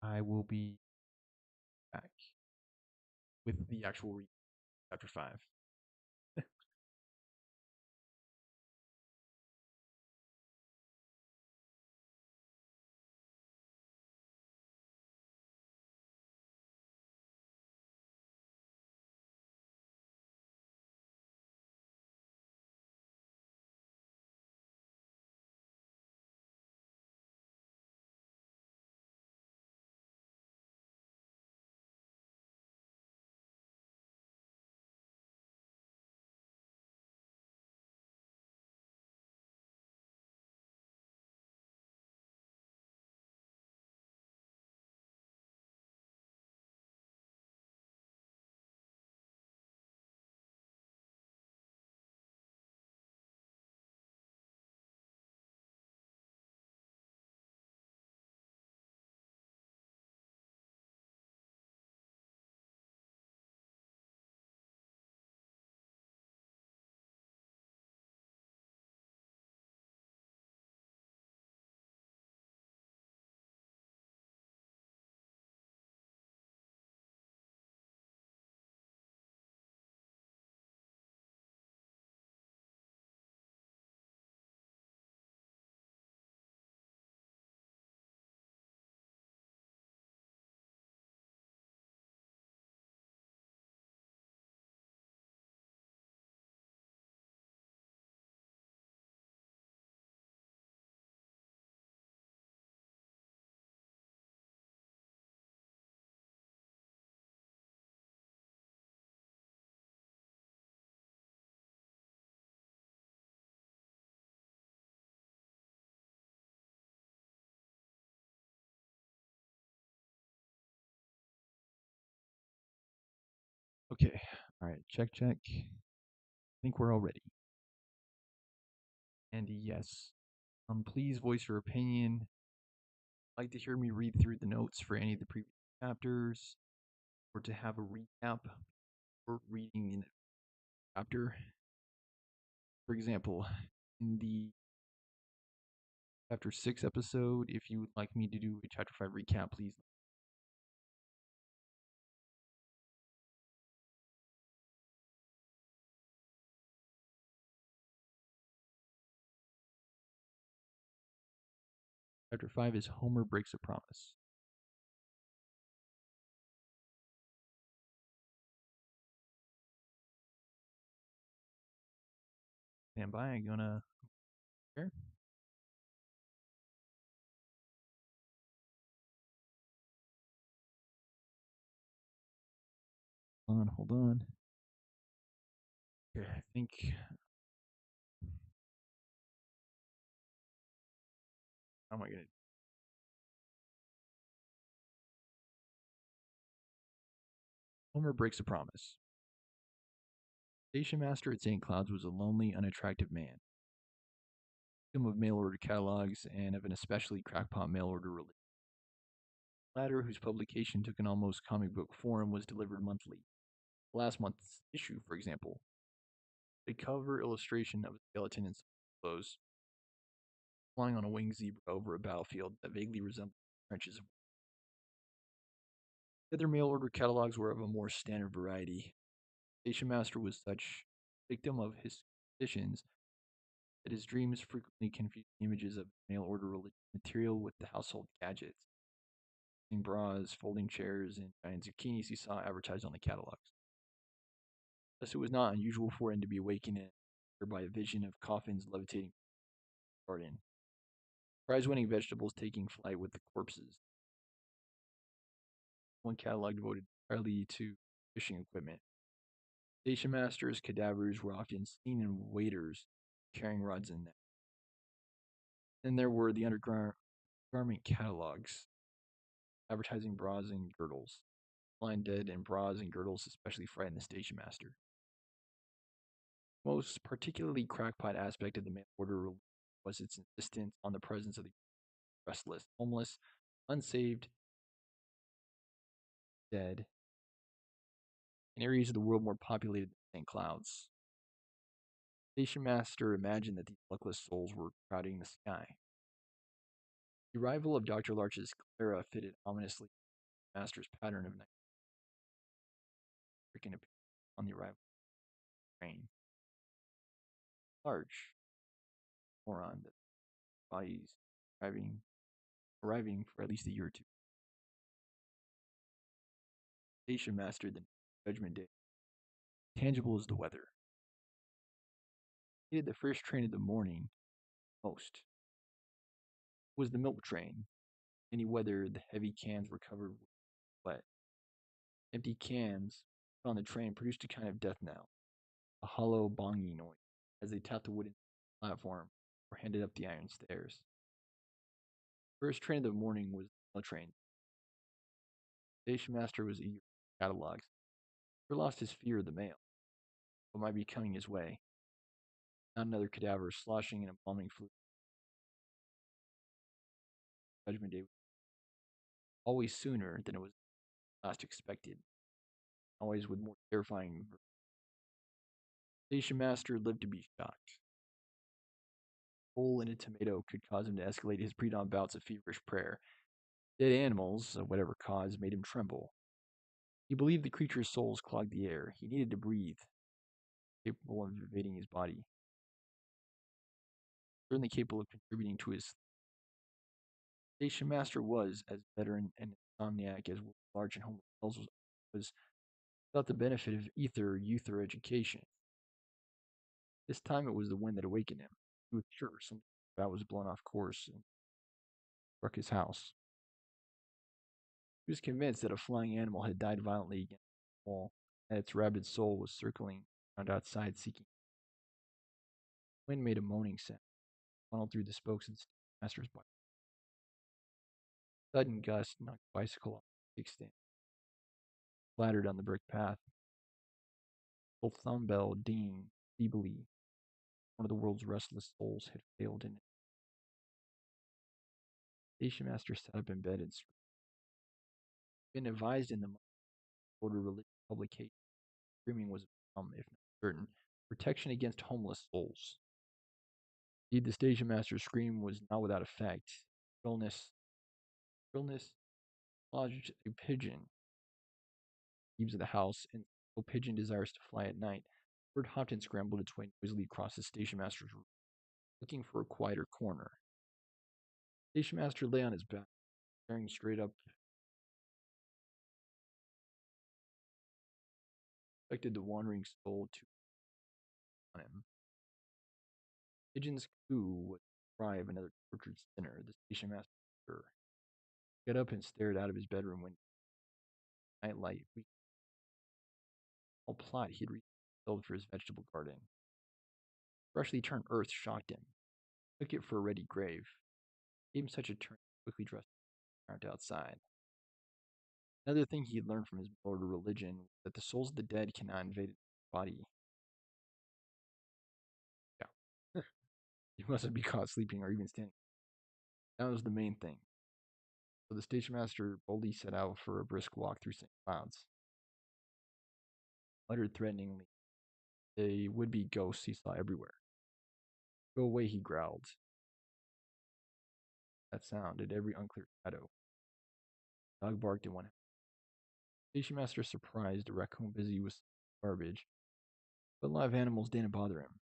S1: I will be back with the actual chapter 5. All right, check, check. I think we're all ready. And yes, please voice your opinion. Like to hear me read through the notes for any of the previous chapters, or to have a recap or reading in a chapter. For example, in the chapter 6 episode, if you would like me to do a chapter 5 recap, please. Chapter 5 is Homer Breaks a Promise. Stand by, I'm gonna. Here. Hold on. Okay, I think. How am I gonna. Homer Breaks a Promise. Station master at St. Cloud's was a lonely, unattractive man, victim of mail order catalogs and of an especially crackpot mail order release. The latter, whose publication took an almost comic book form, was delivered monthly. Last month's issue, for example, a cover illustration of a skeleton in clothes flying on a winged zebra over a battlefield that vaguely resembled trenches. The other mail order catalogs were of a more standard variety. Station Master was such a victim of his superstitions that his dreams frequently confused images of mail order material with the household gadgets, bras, folding chairs, and giant zucchinis he saw advertised on the catalogs. Thus, it was not unusual for him to be awakened by a vision of coffins levitating in the garden, prize winning vegetables taking flight with the corpses. One catalog devoted entirely to fishing equipment. Station masters' cadavers were often seen in waiters carrying rods in them. Then there were the undergarment catalogs, advertising bras and girdles. Blind dead and bras and girdles especially frightened the station master. The most particularly crackpot aspect of the mail order was its insistence on the presence of the restless, homeless, unsaved, dead, in areas of the world more populated than St. Cloud's. Station master imagined that these luckless souls were crowding the sky. The arrival of Dr. Larch's Clara fitted ominously with the master's pattern of night stricken on the arrival of the train. Larch, moron, that bodies arriving for at least a year or two. Station master, the Judgment Day, tangible as the weather. He hated the first train of the morning most. It was the milk train. Any weather, the heavy cans were covered with wet. Empty cans put on the train produced a kind of death knell, a hollow bonging noise as they tapped the wooden platform or handed up the iron stairs. The first train of the morning was the train. The station master was eager for catalogs. He lost his fear of the mail. What might be coming his way? Not another cadaver sloshing in embalming fluid. Judgment Day was always sooner than it was last expected, always with more terrifying. Station master lived to be shocked. A hole in a tomato could cause him to escalate his pre-dawn bouts of feverish prayer. Dead animals, of whatever cause, made him tremble. He believed the creature's souls clogged the air. He needed to breathe, capable of invading his body, certainly capable of contributing to his. Station master was as veteran and insomniac as Large and Homer was without the benefit of ether or youth or education. This time it was the wind that awakened him. He was sure something about was blown off course and struck his house. He was convinced that a flying animal had died violently against the wall, and its rabid soul was circling around outside seeking. The wind made a moaning sound, funneled through the spokes of the master's bike. A sudden gust knocked the bicycle off the kickstand, clattered on the brick path. Old Thumbell Dean feebly, one of the world's restless souls, had failed in it. The station master sat up in bed and been advised in the order religious publication. Screaming was if not certain, protection against homeless souls. Indeed, the station master's scream was not without effect. Illness lodged a pigeon eaves of the house, and no pigeon desires to fly at night. Bird hopped and scrambled its way noisily across the station master's room, looking for a quieter corner. The station master lay on his back, staring straight up, expected the wandering soul to on him. Pigeon's coo was the cry of another tortured sinner. The station master got up and stared out of his bedroom window. Nightlight, we all plot he had refilled for his vegetable garden. Freshly turned earth shocked him. Took it for a ready grave. Gave him such a turn, quickly dressed and outside. Another thing he had learned from his border religion was that the souls of the dead cannot invade his body. Yeah. He mustn't be caught sleeping or even standing. That was the main thing. So the station master boldly set out for a brisk walk through St. Cloud's. Muttered threateningly, they would be ghosts he saw everywhere. Go away, he growled. That sound at every unclear shadow. Dog barked in one. Station master surprised a raccoon busy with garbage, but live animals didn't bother him.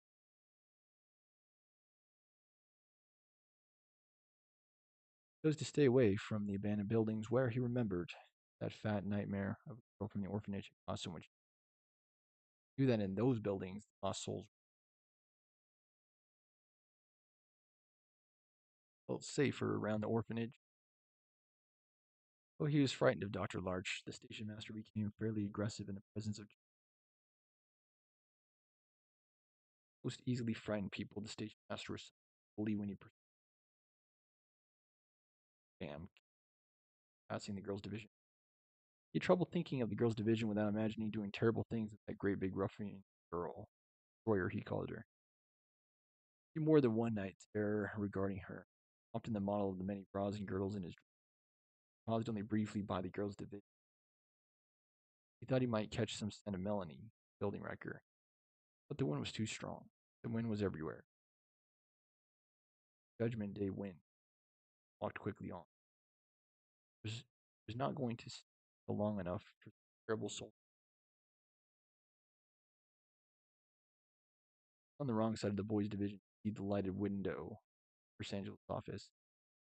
S1: He chose to stay away from the abandoned buildings where he remembered that fat nightmare of a girl from the orphanage had caused so much. He knew that in those buildings, lost souls felt safer around the orphanage. Though he was frightened of Dr. Larch, the station master became fairly aggressive in the presence of most easily frightened people. The station master was bully when he damn passing the girls' division. He had trouble thinking of the girls' division without imagining doing terrible things with that great big ruffian girl, Royer he called her. He more than one night terror regarding her, often the model of the many bras and girdles in his dream, paused only briefly by the girls' division. He thought he might catch some scent of Melanie, building wrecker, but the wind was too strong. The wind was everywhere. Judgment Day wind walked quickly on. It was not going to stay long enough for the terrible soul. On the wrong side of the boys' division, he the lighted window of Los Angeles office.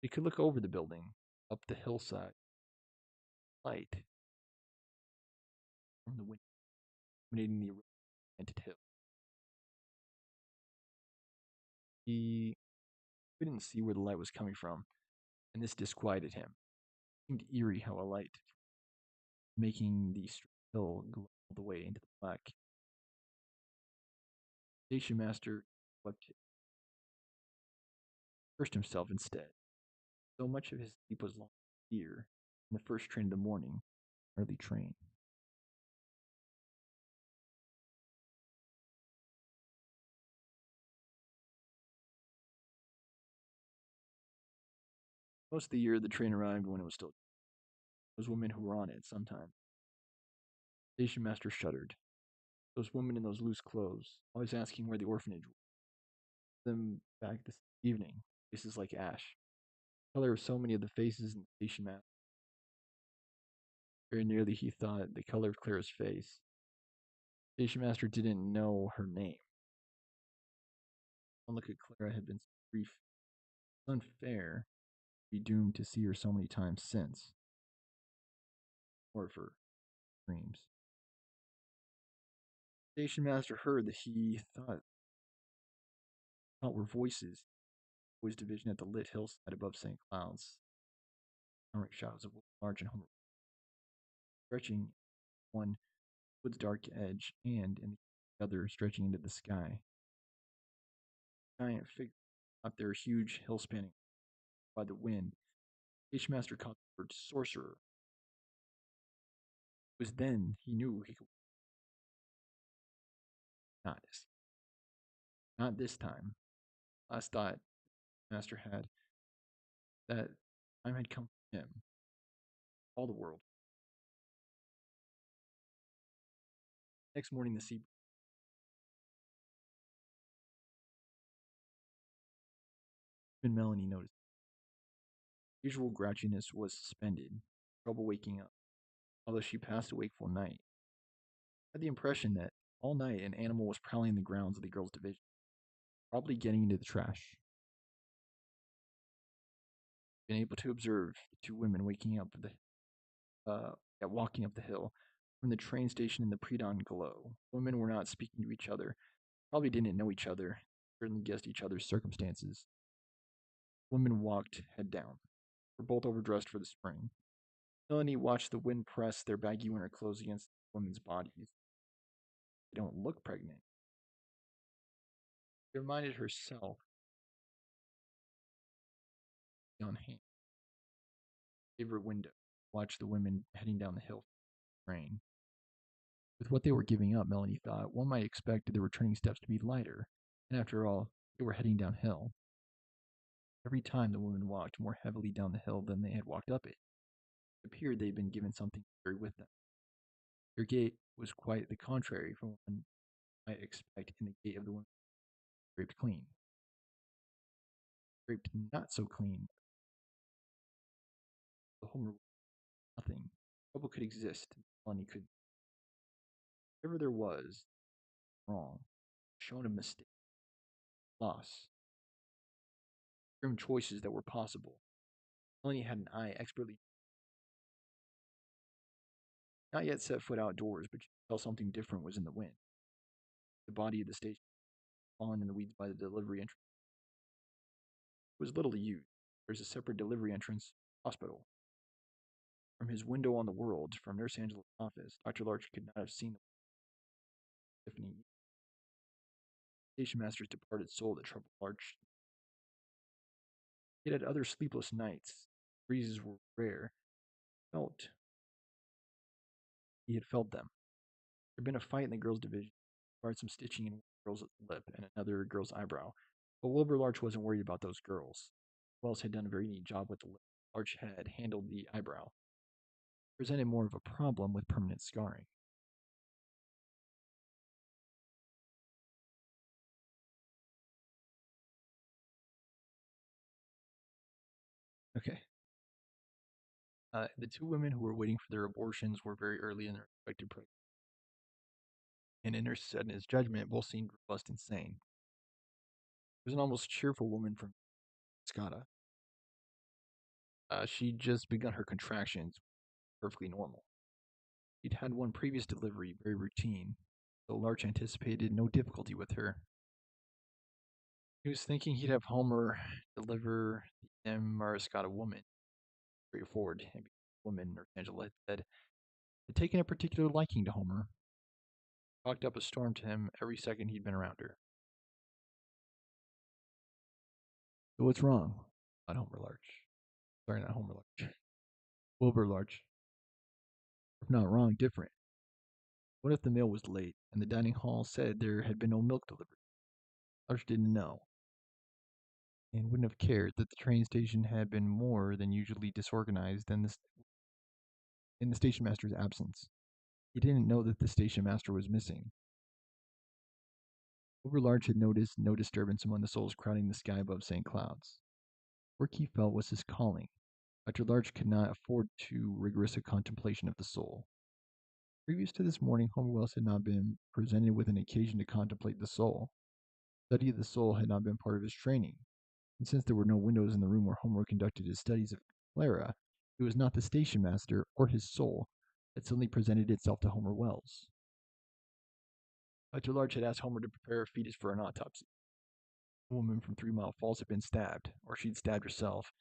S1: He could look over the building, up the hillside. Light from the window, illuminating the enchanted hill. He couldn't see where the light was coming from, and this disquieted him. It seemed eerie how a light making the hill go all the way into the black. The station master cursed himself instead. So much of his sleep was lost in fear in the first train of the morning, early train. Most of the year, the train arrived when it was still. Those women who were on it sometimes. The station master shuddered. Those women in those loose clothes, always asking where the orphanage was. Them back this evening, faces like ash. The color of so many of the faces in the station master. Very nearly, he thought, the color of Clara's face. The station master didn't know her name. One look at Clara had been so brief. It's unfair to be doomed to see her so many times since. More of her dreams. The station master heard that he thought were voices. Boys' division at the lit hillside above St. Cloud's. Towering shadows of large and home stretching one wood's dark edge and in the other stretching into the sky. Giant figure up there, huge hill spanning by the wind. H Master caught the word sorcerer. It was then he knew he could Not this. Not this time. Last thought Master had that time had come for him, all the world. Next morning, the sea and Melanie noticed usual grouchiness was suspended, trouble waking up. Although she passed a wakeful night, I had the impression that all night an animal was prowling the grounds of the girls' division, probably getting into the trash. Been able to observe the two women waking up walking up the hill from the train station in the pre-dawn glow. Women were not speaking to each other, probably didn't know each other, certainly guessed each other's circumstances. Women walked head down, were both overdressed for the spring. Melanie watched the wind press their baggy winter clothes against the women's bodies. They don't look pregnant. She reminded herself on hand, favorite window, watched the women heading down the hill from the train. With what they were giving up, Melanie thought, one might expect their returning steps to be lighter. And after all, they were heading downhill. Every time the women walked more heavily down the hill than they had walked up it. It appeared they had been given something to carry with them. Their gait was quite the contrary from what one might expect in the gait of the women scraped clean. Scraped not so clean. The Homer was nothing. Trouble could exist. Melanie could. Whatever there was, wrong. Shown a mistake. Loss. Grim choices that were possible. Melanie had an eye expertly not yet set foot outdoors, but she felt something different was in the wind. The body of the station, fallen in the weeds by the delivery entrance, was little to use. There's a separate delivery entrance, hospital. From his window on the world, from Nurse Angela's office, Dr. Larch could not have seen the Tiffany station master's departed soul that troubled Larch. He had other sleepless nights. Breezes were rare. Felt he had felt them. There had been a fight in the girls' division, required some stitching in one girl's lip and another girl's eyebrow. But Wilbur Larch wasn't worried about those girls. Wells had done a very neat job with the lip. Larch had handled the eyebrow. Presented more of a problem with permanent scarring. Okay. The two women who were waiting for their abortions were very early in their respective pregnancy, and in her said in his judgment, both seemed robust and sane. There was an almost cheerful woman from Scotta. She'd just begun her contractions, perfectly normal. She'd had one previous delivery, very routine, so Larch anticipated no difficulty with her. He was thinking he'd have Homer deliver the Mariscata woman, straightforward, and the woman, Nurse Angela had said, had taken a particular liking to Homer, talked up a storm to him every second he'd been around her. So what's wrong? Not Homer Larch. Sorry, not Homer Larch. Wilbur Larch. If not wrong, different. What if the mail was late and the dining hall said there had been no milk delivered? Larch didn't know and wouldn't have cared that the train station had been more than usually disorganized in the station master's absence. He didn't know that the station master was missing. Wilbur Larch had noticed no disturbance among the souls crowding the sky above St. Cloud's. Work he felt was his calling. Dr. Larch could not afford too rigorous a contemplation of the soul. Previous to this morning, Homer Wells had not been presented with an occasion to contemplate the soul. Study of the soul had not been part of his training, and since there were no windows in the room where Homer conducted his studies of Clara, it was not the station master or his soul that suddenly presented itself to Homer Wells. Dr. Larch had asked Homer to prepare a fetus for an autopsy. A woman from 3 Mile Falls had been stabbed, or she'd stabbed herself.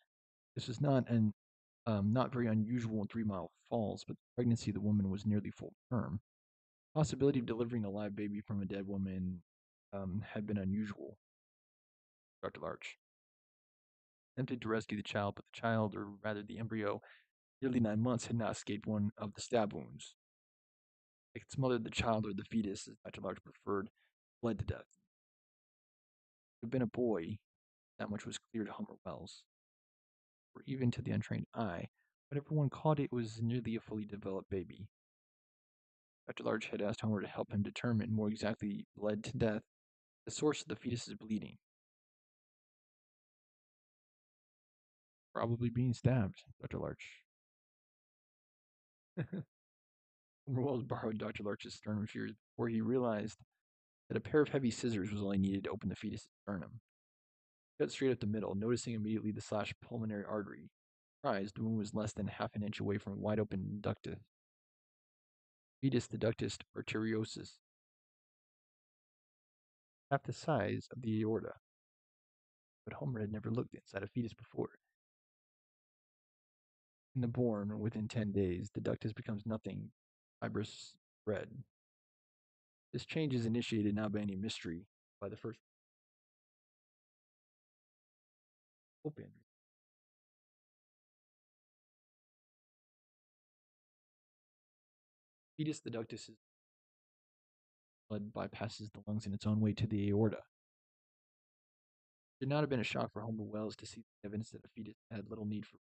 S1: This was not very unusual in 3 Mile Falls, but the pregnancy of the woman was nearly full term. The possibility of delivering a live baby from a dead woman had been unusual. Dr. Larch attempted to rescue the child, but the child, or rather the embryo, nearly 9 months, had not escaped one of the stab wounds. They had smothered the child or the fetus, as Dr. Larch preferred,
S3: bled to death. It had been a boy, that much was clear to Homer Wells, or even to the untrained eye. Whatever one called it was nearly a fully developed baby. Dr. Large had asked Homer to help him determine more exactly bled to death the source of the fetus's bleeding. Probably being stabbed, Dr. Larch. Homer Wells borrowed Dr. Larch's sternum shears before he realized that a pair of heavy scissors was all he needed to open the fetus's sternum. He cut straight up the middle, noticing immediately the slashed pulmonary artery. Surprised, the wound was less than half an inch away from a wide open ductus. Fetus the ductus arteriosus, half the size of the aorta. But Homer had never looked inside a fetus before. In the born, within 10 days, the ductus becomes nothing fibrous red. This change is initiated not by any mystery, by the first open. Fetus the ductus blood bypasses the lungs in its own way to the aorta. It should not have been a shock for Homer Wells to see the evidence that the fetus had little need for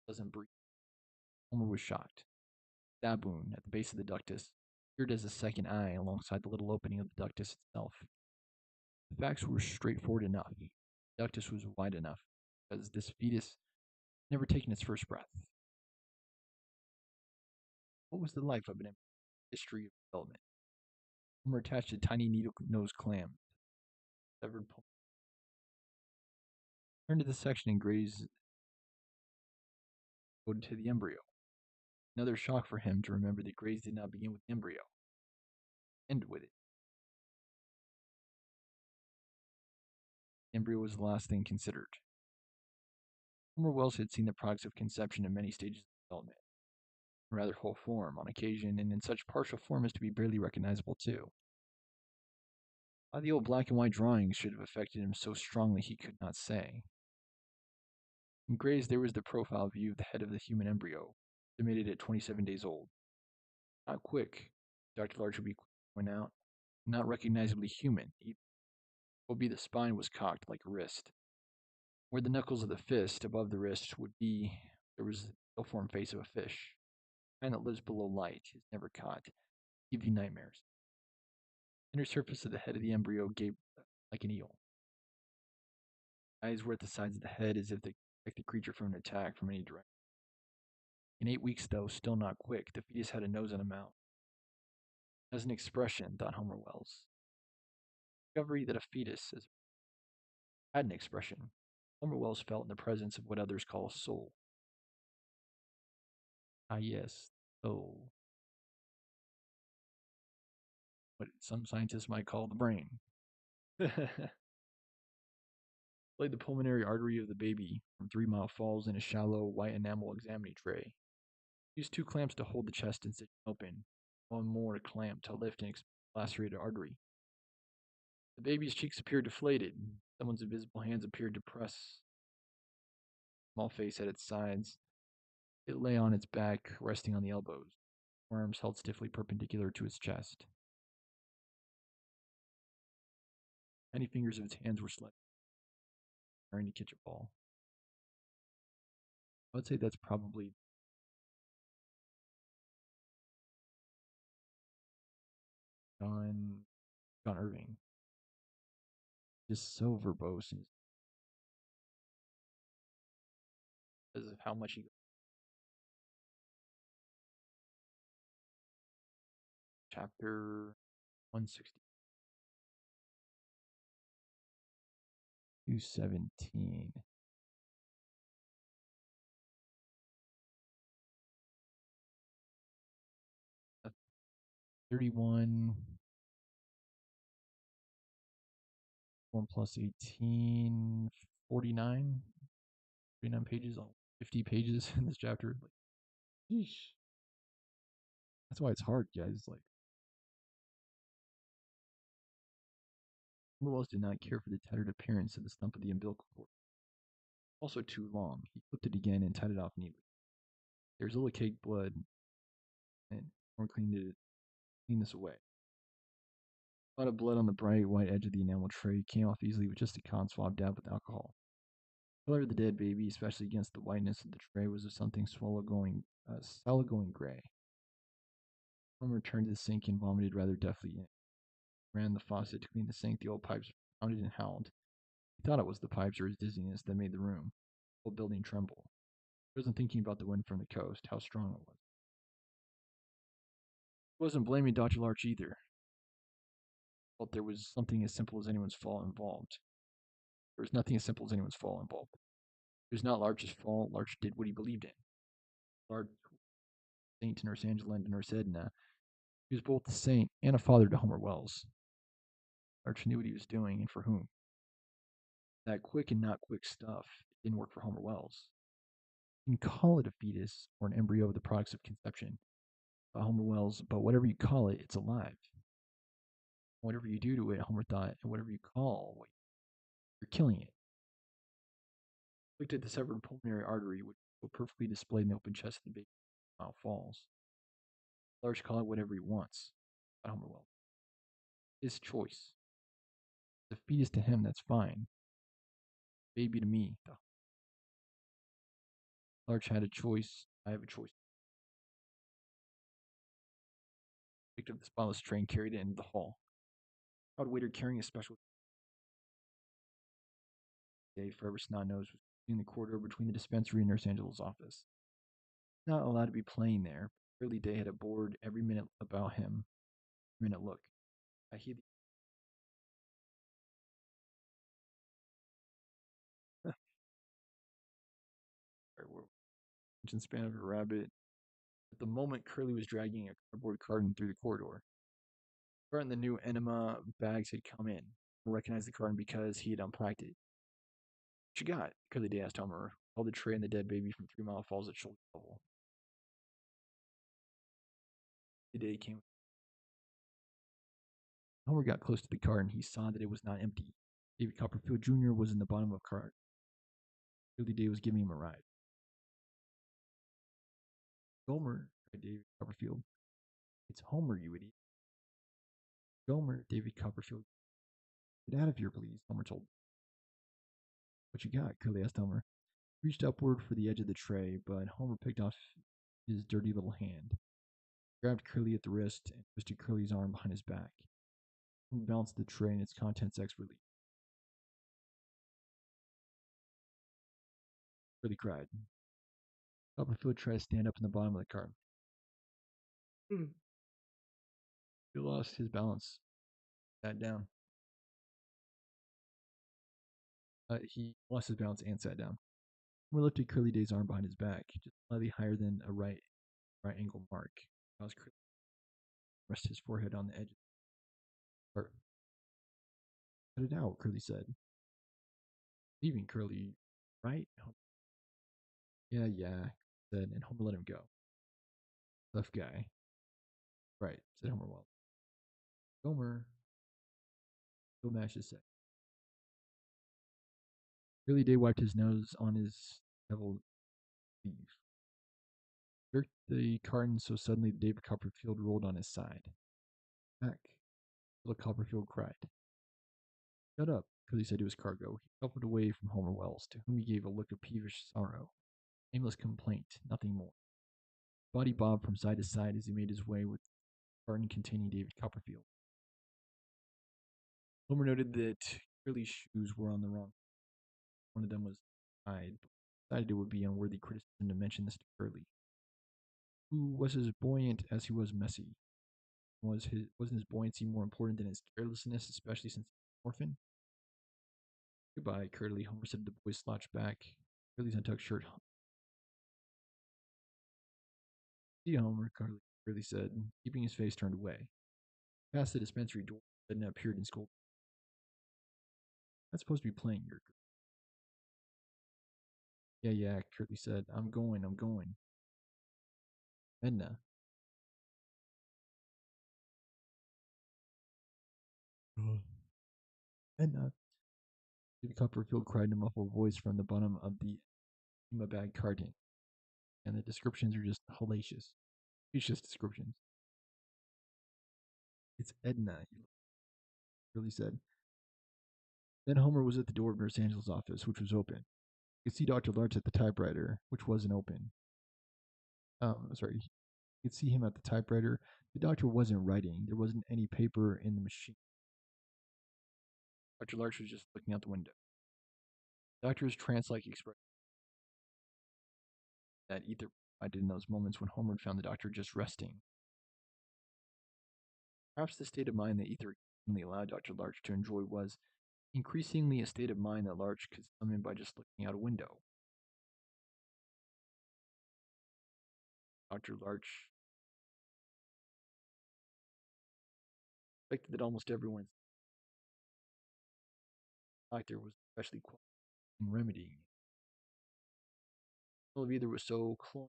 S3: doesn't breathe. Homer was shocked. Stab wound at the base of the ductus appeared as a second eye alongside the little opening of the ductus itself. The facts were straightforward enough. The ductus was wide enough because this fetus had never taken its first breath. What was the life of an history of development? Homer attached a tiny needle-nosed clam. Severed pulp. Turned to the section and grazed to the embryo. Another shock for him to remember that graze did not begin with the embryo. End with it. The embryo was the last thing considered. Homer Wells had seen the products of conception in many stages of development, in rather whole form on occasion, and in such partial form as to be barely recognizable too. Why the old black and white drawings should have affected him so strongly he could not say. In Gray's there was the profile view of the head of the human embryo, estimated at 27 days old. Not quick, Dr. Large would be quick to point out. Not recognizably human, either. What would be the spine was cocked like a wrist. Where the knuckles of the fist above the wrist would be, there was the ill-formed face of a fish. The kind that lives below light is never caught. Give you nightmares. The inner surface of the head of the embryo gaped like an eel. Eyes were at the sides of the head as if they protect the creature from an attack from any direction. In 8 weeks, though, still not quick, the fetus had a nose and a mouth. As an expression, thought Homer Wells. Discovery that a fetus had an expression. Homer Wells felt in the presence of what others call a soul. Ah, yes, soul. What some scientists might call the brain. Laid the pulmonary artery of the baby from 3 Mile Falls in a shallow white enamel examining tray. Used 2 clamps to hold the chest and stitch open, one more clamp to lift and expand the lacerated artery. The baby's cheeks appeared deflated. Someone's invisible hands appeared to press. Small face at its sides. It lay on its back, resting on the elbows, arms held stiffly perpendicular to its chest. Tiny fingers of its hands were trying to catch a ball. I would say that's probably John John Irving. Just so verbose because of how much he chapter 160 217. 31 1 plus 18 49 49 pages on 50 pages in this chapter. Like, sheesh. That's why it's hard, guys. Like, Wells did not care for the tattered appearance of the stump of the umbilical cord. Also too long. He clipped it again and tied it off neatly. There was a little caked blood, and more cleaned this away. A lot of blood on the bright white edge of the enamel tray came off easily with just a cotton swab dabbed with alcohol. The color of the dead baby, especially against the whiteness of the tray, was of something solid going gray. Homer turned to the sink and vomited rather deftly in. Ran the faucet to clean the sink. The old pipes pounded and howled. He thought it was the pipes or his dizziness that made the whole building tremble. He wasn't thinking about the wind from the coast, how strong it was. He wasn't blaming Dr. Larch either. But there was something as simple as anyone's fault involved. There was nothing as simple as anyone's fault involved. It was not Larch's fault. Larch did what he believed in. Larch was a saint to Nurse Angela and to Nurse Edna. He was both a saint and a father to Homer Wells. Larch knew what he was doing and for whom. That quick and not quick stuff didn't work for Homer Wells. You can call it a fetus or an embryo of the products of conception by Homer Wells, but whatever you call it, it's alive. Whatever you do to it, Homer thought, and whatever you call what you're killing it. Looked at the severed pulmonary artery, which was perfectly displayed in the open chest of the baby while falls. Large call it whatever he wants, by Homer Wells. His choice. The fetus to him, that's fine. Baby to me, though. Large had a choice. I have a choice. Picked up the spotless tray and carried it into the hall. A waiter carrying a special day forever snot nose was in the corridor between the dispensary and Nurse Angela's office. Not allowed to be playing there. Early day had a bored every minute about him. Minute look. I hear the attention span of a rabbit. At the moment, Curly was dragging a cardboard carton through the corridor. The carton the new enema bags had come in. I recognized the carton because he had unpacked it. What you got? Curly Day asked Homer. Held the tray and the dead baby from 3 Mile Falls at shoulder level. The day came. Homer got close to the carton. He saw that it was not empty. David Copperfield Jr. was in the bottom of the cart. Curly Day was giving him a ride. Gomer, cried David Copperfield. It's Homer, you idiot. Gomer, David Copperfield. Get out of here, please, Homer told. What you got? Curly asked Homer. He reached upward for the edge of the tray, but Homer picked off his dirty little hand, grabbed Curly at the wrist, and twisted Curly's arm behind his back. Homer balanced the tray and its contents expertly. Curly cried. Copperfield tried to stand up in the bottom of the cart. He lost his balance, sat down. He lost his balance and sat down. Homer lifted Curly Day's arm behind his back, just slightly higher than a right angle mark. Caused Curly to rest his forehead on the edge of the cart. Cut it out, Curly said. Leaving Curly, right? Yeah, said, and Homer let him go. Tough guy. Right, said Homer Wells. Gomer, go mash his sack. Curly Day wiped his nose on his deviled sleeve. Jerked the carton so suddenly that David Copperfield rolled on his side. Back. Little Copperfield cried. Shut up, Curly said to his cargo. He shuffled away from Homer Wells, to whom he gave a look of peevish sorrow. Aimless complaint, nothing more. His body bobbed from side to side as he made his way with the carton containing David Copperfield. Homer noted that Curly's shoes were on the wrong. One of them was tied, but decided it would be unworthy criticism to mention this to Curly, who was as buoyant as he was messy. Wasn't his buoyancy more important than his carelessness, especially since he was an orphan? Goodbye, Curly, Homer said to the boy slouched back. Curly's untucked shirt. See you, Homer, Curly said, keeping his face turned away. Past the dispensary door, Edna appeared and scolded. Not supposed to be playing here. Yeah, Curly said. I'm going. Edna. Edna. David Copperfield cried in a muffled voice from the bottom of the Emma bag carton. And the descriptions are just hellacious. It's just descriptions. It's Edna. Curly said. Then Homer was at the door of Nurse Angela's office, which was open. You could see Dr. Larch at the typewriter, which wasn't open. Sorry, you could see him at the typewriter. The doctor wasn't writing. There wasn't any paper in the machine. Dr. Larch was just looking out the window. The doctor's trance-like expression that Ether provided in those moments when Homer found the doctor just resting. Perhaps the state of mind that Ether occasionally allowed Dr. Larch to enjoy was increasingly a state of mind that Larch could summon by just looking out a window. Dr. Larch expected that almost everyone's doctor was especially qualified in remedying. All of either was so close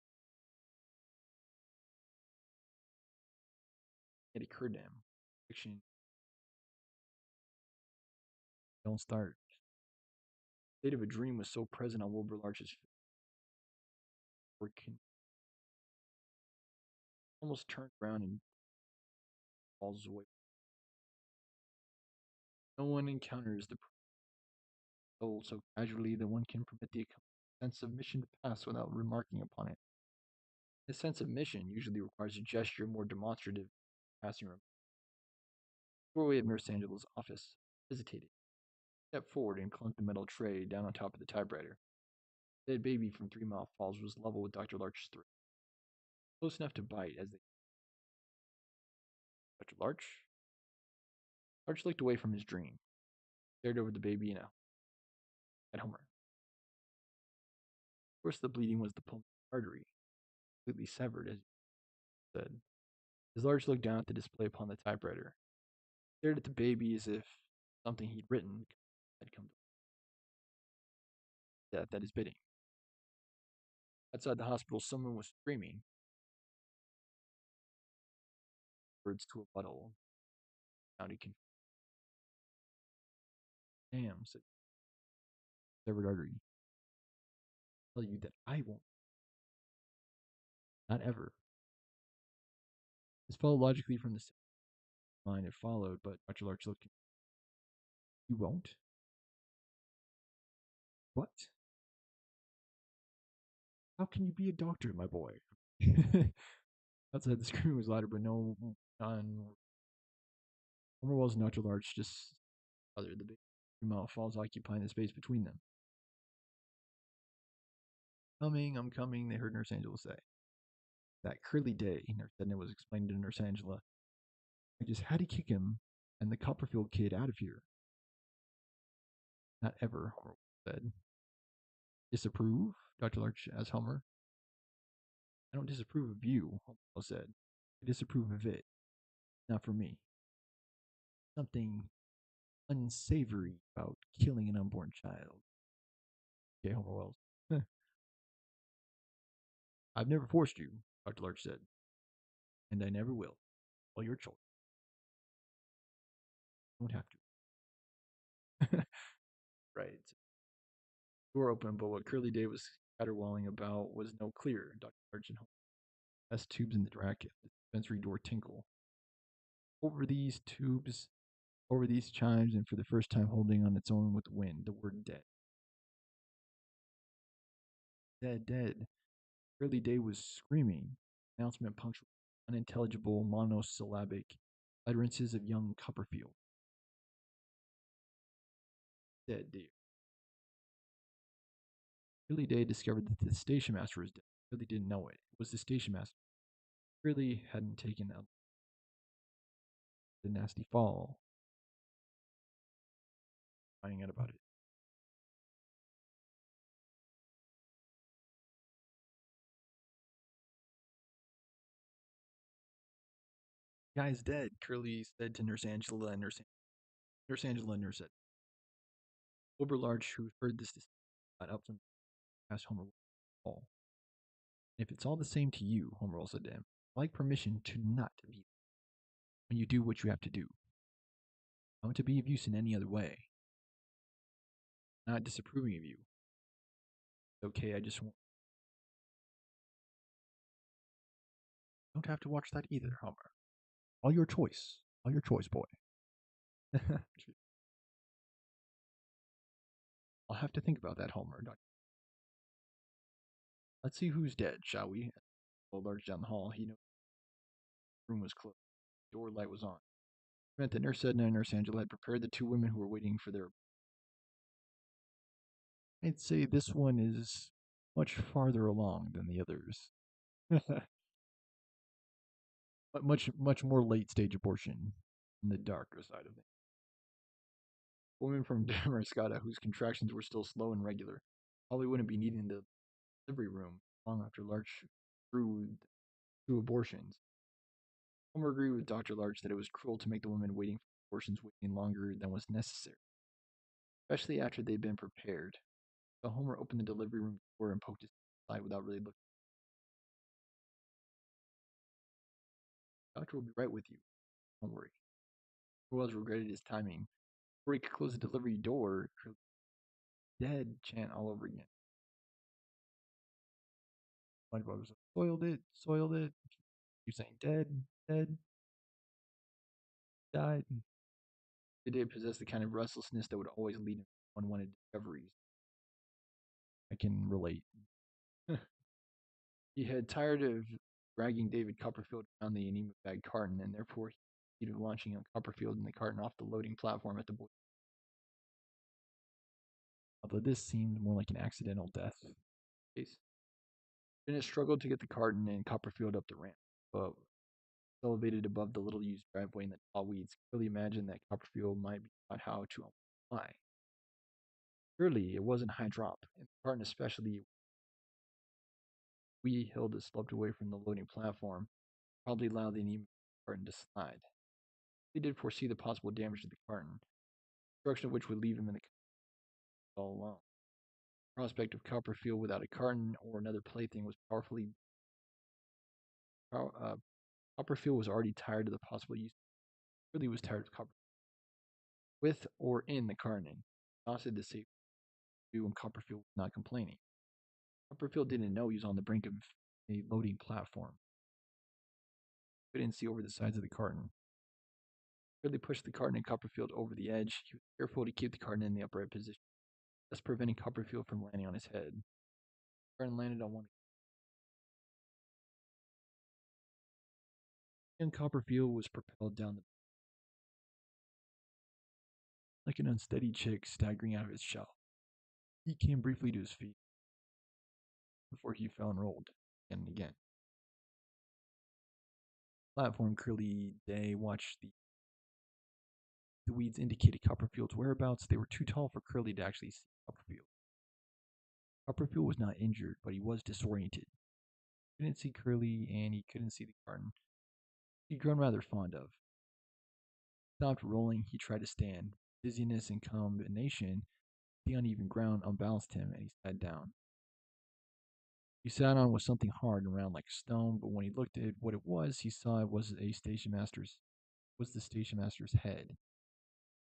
S3: it occurred to him. Fiction don't start. The state of a dream was so present on Wilbur Larch's face, he almost turned around and falls away. No one encounters the soul so casually that one can permit the sense of mission to pass without remarking upon it. The sense of mission usually requires a gesture more demonstrative than passing remark. The doorway of Nurse Angela's office hesitated. Stepped forward and clunked the metal tray down on top of the typewriter. The dead baby from 3 Mile Falls was level with Dr. Larch's throat, close enough to bite as they. Dr. Larch? Larch looked away from his dream, stared over the baby and at Homer. Of course, the bleeding was the pulmonary artery, completely severed, as he said. As Larch looked down at the display upon the typewriter, stared at the baby as if something he'd written had come to death at his bidding. Outside the hospital, someone was screaming words to a puddle. Sounded confused. Damn, said severed artery. I'll tell you that I won't. Not ever. This followed logically from the line it followed, but Dr. Larch looked. You won't? What? How can you be a doctor, my boy? Outside, the screaming was louder, but no on. Homer Wells and Dr. Larch just other the big 3 Mile Falls occupying the space between them. Coming, I'm coming, they heard Nurse Angela say. That curly day, Nurse Edna was explaining to Nurse Angela. I just had to kick him and the Copperfield kid out of here. Not ever, Homer said. Disapprove? Dr. Larch asked Homer. I don't disapprove of you, Homer said. I disapprove of it. Not for me. Something unsavory about killing an unborn child. Okay, Homer Wells. I've never forced you, Dr. Larch said. And I never will. All your choice. You don't have to. Right. Door opened, but what Curly Day was caterwauling about was no clear. Dr. Larch and Homer test tubes in the dispensary door tinkle. Over these tubes, over these chimes, and for the first time holding on its own with the wind, the word dead. Dead, dead. Curly Day was screaming. Announcement punctual, unintelligible, monosyllabic utterances of young Copperfield. Dead, dear. Curly Day discovered that the station master was dead. Curly didn't know it. It was the station master. Curly hadn't taken the nasty fall. Finding out about it. Guy's dead, Curly said to Nurse Angela and Nurse Angela and Nurse Ed. Wilbur Larch, who heard this, got up from past Homer. All. If it's all the same to you, Homer said to him, I'd like permission to not be when you do what you have to do. I want to be of use in any other way. Not disapproving of you. It's okay, I just want. Don't have to watch that either, Homer. All your choice, boy. I'll have to think about that, Homer. Let's see who's dead, shall we? Well, Large down the hall, he knew the room was closed. The door light was on. It meant that Nurse Edna and Nurse Angela had prepared the two women who were waiting for their. I'd say this one is much farther along than the others. But much more late stage abortion on the darker side of things. A woman from Damariscotta, whose contractions were still slow and regular, probably wouldn't be needing the delivery room long after Larch grew through abortions. Homer agreed with Dr. Larch that it was cruel to make the women waiting for abortions waiting longer than was necessary, especially after they'd been prepared. So Homer opened the delivery room door and poked his head inside without really looking. Doctor will be right with you. Don't worry. Wells regretted his timing. Before he could close the delivery door, her dead chant all over again. SpongeBob was like, soiled it, soiled it. You're saying dead, dead, died. The day possessed the kind of restlessness that would always lead him to unwanted discoveries. I can relate. He had tired of dragging David Copperfield around the anemic bag carton, and therefore he succeeded launching Copperfield and the carton off the loading platform at the boy. Although this seemed more like an accidental death case. Bennett struggled to get the carton and Copperfield up the ramp, but elevated above the little used driveway in the tall weeds, clearly imagined that Copperfield might be taught how to fly. Surely it wasn't high drop, and the carton especially wee hill that sloped away from the loading platform probably allowed the anemic carton to slide. He did foresee the possible damage to the carton, destruction of which would leave him in the all alone. The prospect of Copperfield without a carton or another plaything was powerfully. Uh, Copperfield was already tired of the possible use. Really was tired of Copperfield. With or in the carton, exhausted to save you when Copperfield was not complaining. Copperfield didn't know he was on the brink of a loading platform. He couldn't see over the sides of the carton. Really pushed the carton and Copperfield over the edge. He was careful to keep the carton in the upright position, thus preventing Copperfield from landing on his head. The carton landed on one. Young Copperfield was propelled down the like an unsteady chick staggering out of its shell. He came briefly to his feet before he fell and rolled again and again. Platform Curly Day watched the weeds indicated Copperfield's whereabouts. They were too tall for Curly to actually see Copperfield. Copperfield was not injured, but he was disoriented. He couldn't see Curly and he couldn't see the garden he'd grown rather fond of. He stopped rolling, he tried to stand. Dizziness in combination with the uneven ground unbalanced him and he sat down. He sat on with something hard and round like a stone, but when he looked at what it was, he saw it was the station master's head.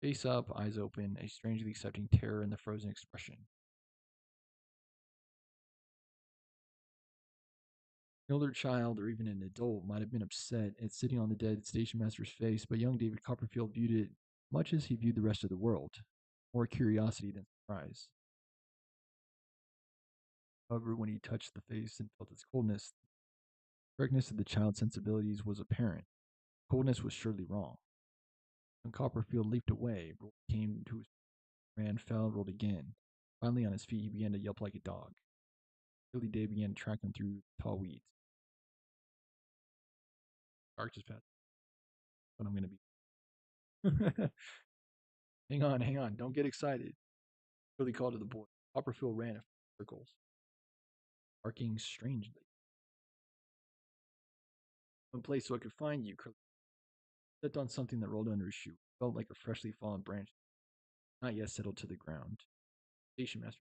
S3: Face up, eyes open, a strangely accepting terror in the frozen expression. An older child or even an adult might have been upset at sitting on the dead station master's face, but young David Copperfield viewed it much as he viewed the rest of the world, more curiosity than surprise. However, when he touched the face and felt its coldness, the correctness of the child's sensibilities was apparent. Coldness was surely wrong. When Copperfield leaped away, came to his ran, fell, rolled again. Finally, on his feet, he began to yelp like a dog. Billy Day began to track him through tall weeds. Dark just passed. But I'm going to be. Hang on, don't get excited. Billy called to the boy. Copperfield ran in circles, barking strangely. One place so I could find you, Curly. Stepped on something that rolled under his shoe. It felt like a freshly fallen branch, not yet settled to the ground. Station master.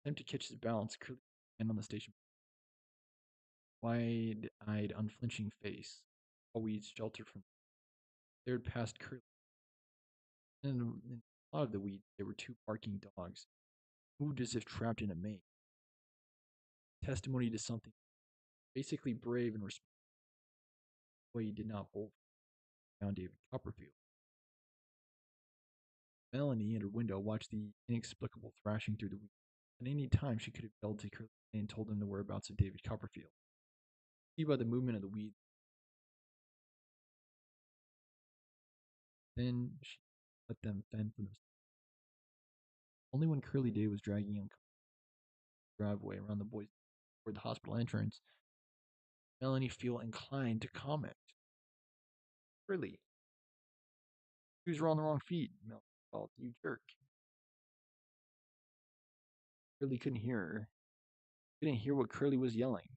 S3: Attempted to catch his balance, Curly and on the station. Wide-eyed, unflinching face, all weeds sheltered from. Stared past Curly. And in a lot of the weeds, there were two barking dogs, moved as if trapped in a maze. Testimony to something basically brave and respectful. He did not bolt around David Copperfield. Melanie, at her window, watched the inexplicable thrashing through the weeds. At any time, she could have yelled to Curly and told him the whereabouts of David Copperfield. See by the movement of the weeds. Then she let them fend for themselves. Only when Curly Day was dragging him the driveway around the boys toward the hospital entrance, Melanie feel inclined to comment. Curly, shoes were on the wrong feet. Melanie called, you jerk. Curly couldn't hear her. Couldn't hear what Curly was yelling.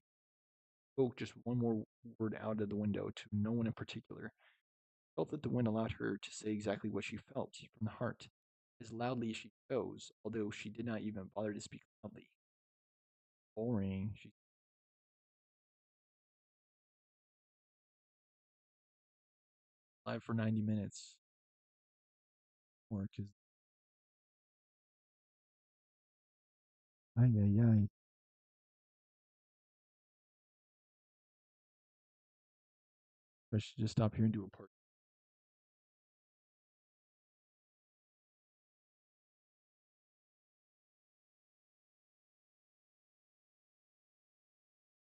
S3: Spoke just one more word out of the window to no one in particular. Felt that the wind allowed her to say exactly what she felt from the heart, as loudly as she chose, although she did not even bother to speak loudly. Boring. She live for 90 minutes. More because ay ay ay. I should just stop here and do a part.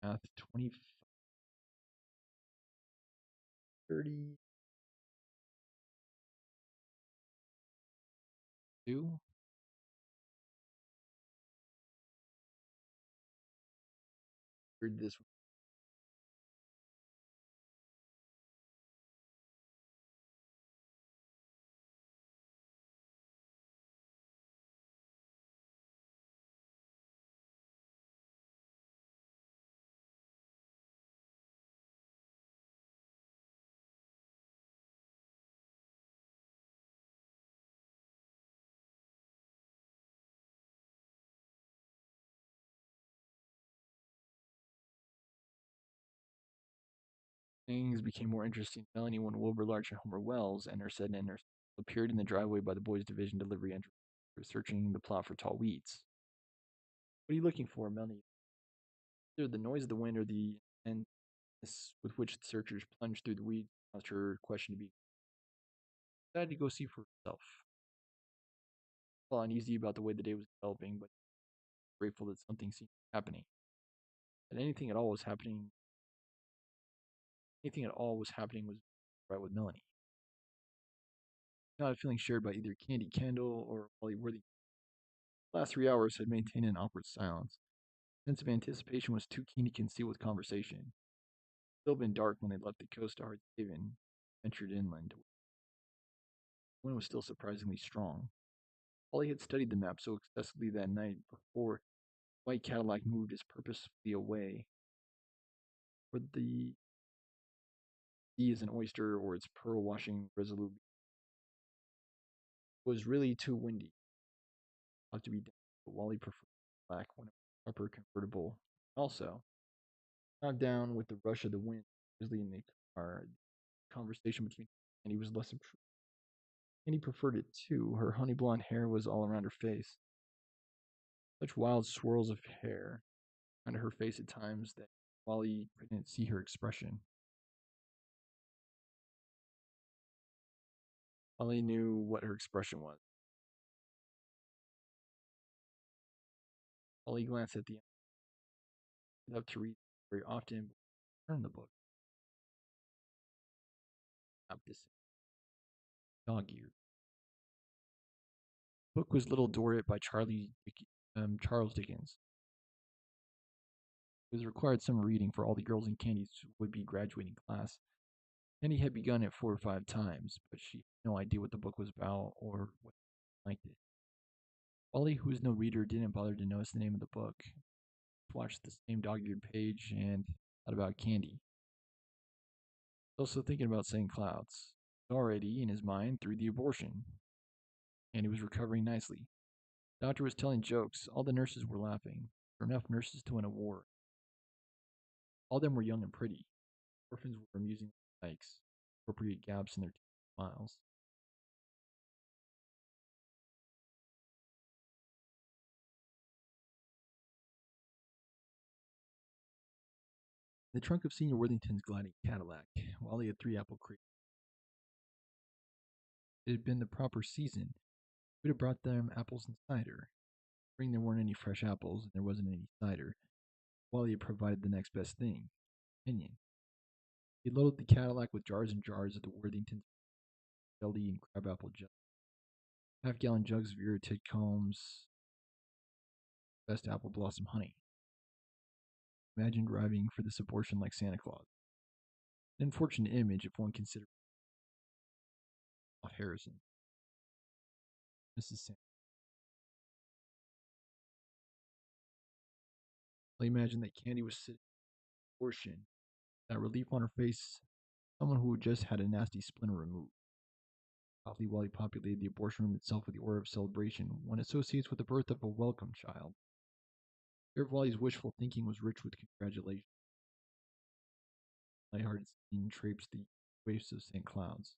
S3: Math 20, 32. Heard this things became more interesting to Melanie when Wilbur Larch and Homer Wells and her appeared in the driveway by the boys' division delivery entrance, searching the plot for tall weeds. What are you looking for, Melanie? Either the noise of the wind or the intentness with which the searchers plunged through the weeds caused her question to be decided to go see for herself. Well, uneasy about the way the day was developing, but grateful that something seemed happening. That anything at all was happening was right with Melanie. Not a feeling shared by either Candy Kendall or Wally Worthy. The last 3 hours had maintained an awkward silence. The sense of anticipation was too keen to conceal with conversation. It had still been dark when they left the coast to Haven and ventured inland. The wind was still surprisingly strong. Wally had studied the map so excessively that night before the white Cadillac moved as purposefully away. For the sea as an oyster or its pearl washing resolutely. It was really too windy. Ought to be done, but Wally preferred black when it was upper convertible. Also, knocked down with the rush of the wind, grizzly in the car. The conversation between Andy was less obtrusive. Andy preferred it too. Her honey blonde hair was all around her face. Such wild swirls of hair under her face at times that Wally couldn't see her expression. Wally knew what her expression was. Wally glanced at the end up to read very often, but turned the book. Up this dog ear. The book was Little Dorrit by Charles Dickens. It was required summer reading for all the girls in Candy's would-be graduating class. Candy had begun it 4 or 5 times, but she had no idea what the book was about or what she liked it. Wally, who was no reader, didn't bother to notice the name of the book. He watched the same dog-eared page and thought about Candy. He was also thinking about St. Clouds. He was already, in his mind, through the abortion. And he was recovering nicely. The doctor was telling jokes. All the nurses were laughing. There were enough nurses to win a war. All of them were young and pretty. Orphans were amusing dykes, appropriate gaps in their smiles. In the trunk of Senior Worthington's gliding Cadillac, Wally had 3 apple crates. It had been the proper season. We'd have brought them apples and cider. Spring there weren't any fresh apples and there wasn't any cider. Wally had provided the next best thing, opinion. He loaded the Cadillac with jars and jars of the Worthington jelly and crabapple jelly. Half-gallon jugs of irritated combs, best apple blossom honey. Imagine driving for this abortion like Santa Claus. An unfortunate image if one considers Harrison. Mrs. Sam. I imagine that Candy was sitting in abortion, that relief on her face, someone who had just had a nasty splinter removed. Softly while he populated the abortion room itself with the aura of celebration one associates with the birth of a welcome child. Air of Wally's wishful thinking was rich with congratulations. Lighthearted scene traipsed the waves of St. Clouds,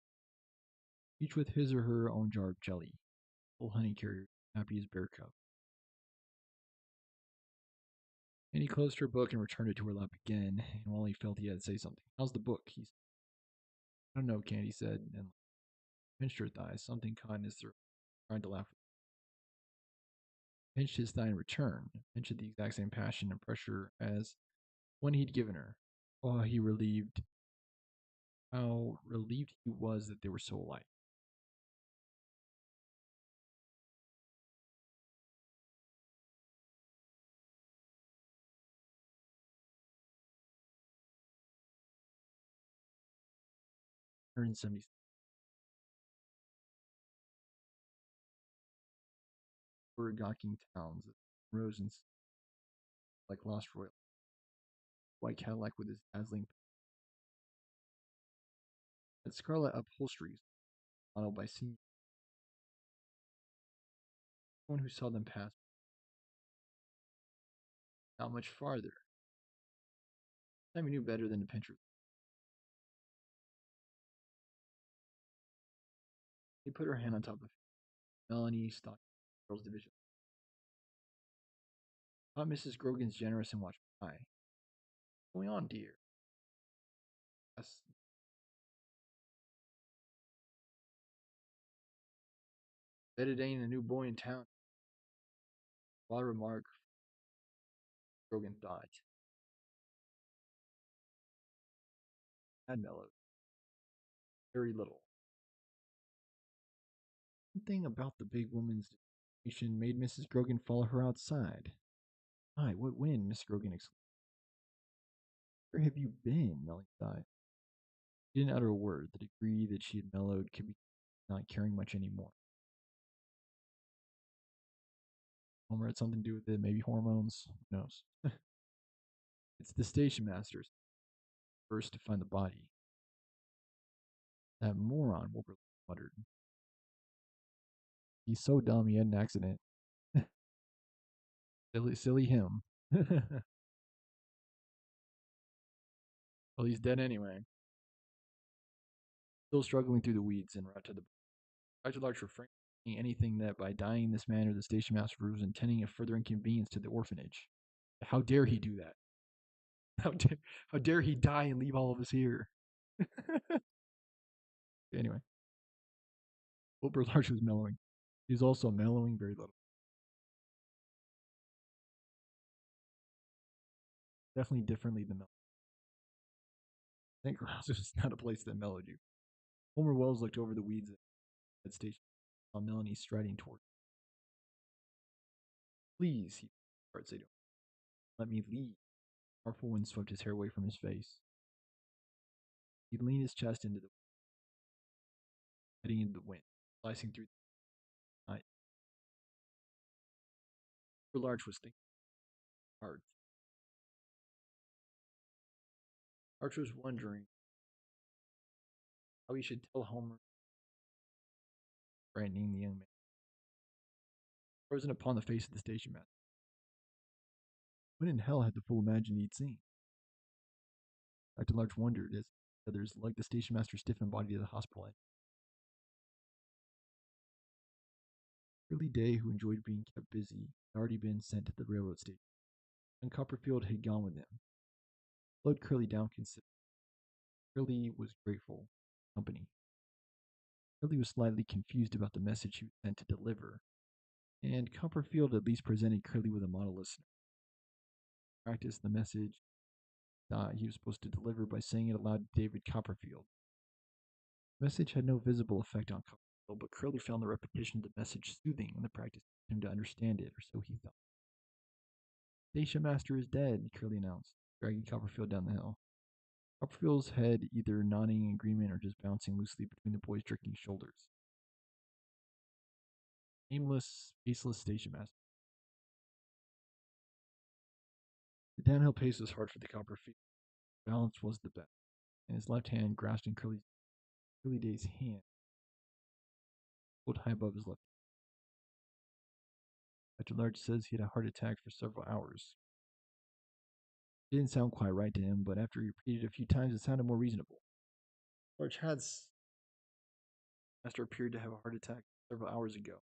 S3: each with his or her own jar of jelly, full honey carrier, happy as bear cub. And he closed her book and returned it to her lap again, and Wally felt he had to say something. How's the book? He said. I don't know, Candy said, and pinched her thigh, something caught in his throat, trying to laugh. Pinched his thigh in return, pinched with the exact same passion and pressure as one he'd given her. Oh, how relieved he was that they were so alike. Were gawking towns that rose and like Lost Royal. White Cadillac with his dazzling and scarlet upholsteries, modeled by senior. One who saw them pass not much farther. Time he knew better than to pinch her. He put her hand on top of Melanie stopped girls' division. Thought Mrs. Grogan's generous and watchful eye. What's going on, dear? Yes. Bet it ain't a new boy in town. Wild remark, Grogan thought. Had mellowed. Very little. Something about the big woman's determination made Mrs. Grogan follow her outside. My, what wind, Miss Grogan exclaimed. Where have you been? Melanie sighed. She didn't utter a word. The degree that she had mellowed could be not caring much anymore. Homer had something to do with it, maybe hormones. Who knows? It's the station master's first to find the body. That moron, Wilbur muttered. He's so dumb he had an accident. Silly him. Well, he's dead anyway. Still struggling through the weeds and right to the Dr. Larch refrained from saying anything that by dying this manner the station master was intending a further inconvenience to the orphanage. How dare he do that? How dare he die and leave all of us here? Anyway, Wilbur Larch was mellowing. He was also mellowing very little. Definitely differently than mellow. St. Cloud's was not a place that mellowed you. Homer Wells looked over the weeds at that station, saw Melanie striding toward him. Please, he started saying, let me leave. A powerful wind swept his hair away from his face. He leaned his chest into the heading into the wind, slicing through the night. Wilbur Larch was thinking hard. Arch was wondering how he should tell Homer, brightening the young man. Frozen upon the face of the station master. When in hell had the fool imagined he'd seen? Dr. Larch wondered as the others, like the station master, stiffened body to the hospital end. Curly Day, who enjoyed being kept busy, had already been sent to the railroad station, and Copperfield had gone with him. Slowed Curly down considerably. Curly was grateful for company. Curly was slightly confused about the message he was sent to deliver, and Copperfield at least presented Curly with a model listener. Practiced the message he was supposed to deliver by saying it aloud to David Copperfield. The message had no visible effect on Copperfield, but Curly found the repetition of the message soothing, and the practice helped him to understand it, or so he thought. Station Master is dead, Curly announced, dragging Copperfield down the hill. Copperfield's head either nodding in agreement or just bouncing loosely between the boy's jerking shoulders. Aimless, faceless station master. The downhill pace was hard for the Copperfield. Balance was the best, and his left hand grasped in Curly Day's hand, pulled high above his left. Dr. Large says he had a heart attack for several hours. It didn't sound quite right to him, but after he repeated it a few times, it sounded more reasonable. Large Had's master appeared to have a heart attack several hours ago.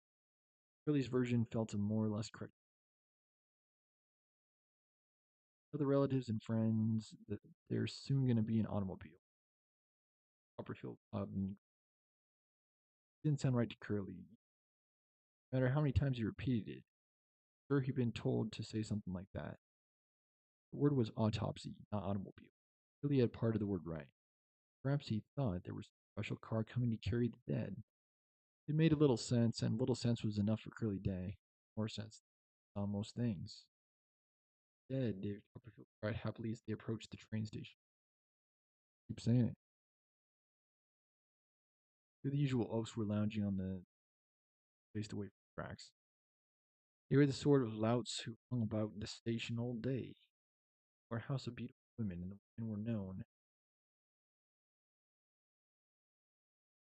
S3: Curly's version felt more or less correct. Other relatives and friends that there's soon going to be an automobile. Copperfield didn't sound right to Curly. No matter how many times he repeated it, sure he'd been told to say something like that. The word was autopsy, not automobile. Curly had part of the word right. Perhaps he thought there was a special car coming to carry the dead. It made a little sense, and little sense was enough for Curly Day. More sense on most things. Dead, David Copperfield cried happily as they approached the train station. Keep saying it. The usual oafs were lounging on the spaced away from the tracks. They were the sort of louts who hung about the station all day. Our house of beautiful women, and the women were known.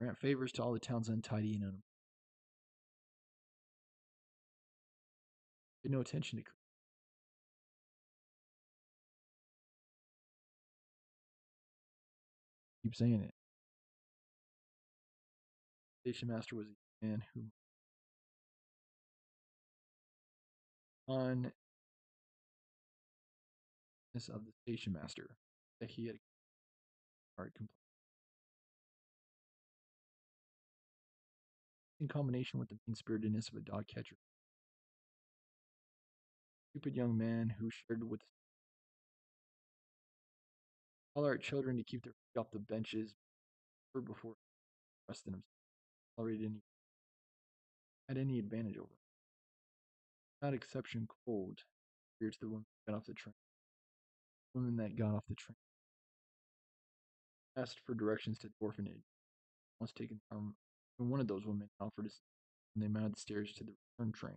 S3: Grant favors to all the towns untidy and paid no attention to. Keep saying it. The station master was a man who, on this of the station master, that he had a heart complaint. In combination with the mean-spiritedness of a dog catcher. Stupid young man who shared with all our children to keep their feet off the benches before arresting himself. Already didn't had any advantage over him. Without exception, cold, to the woman that got off the train. Women that got off the train asked for directions to the orphanage. Once taken from one of those women offered us when they mounted the stairs to the return train.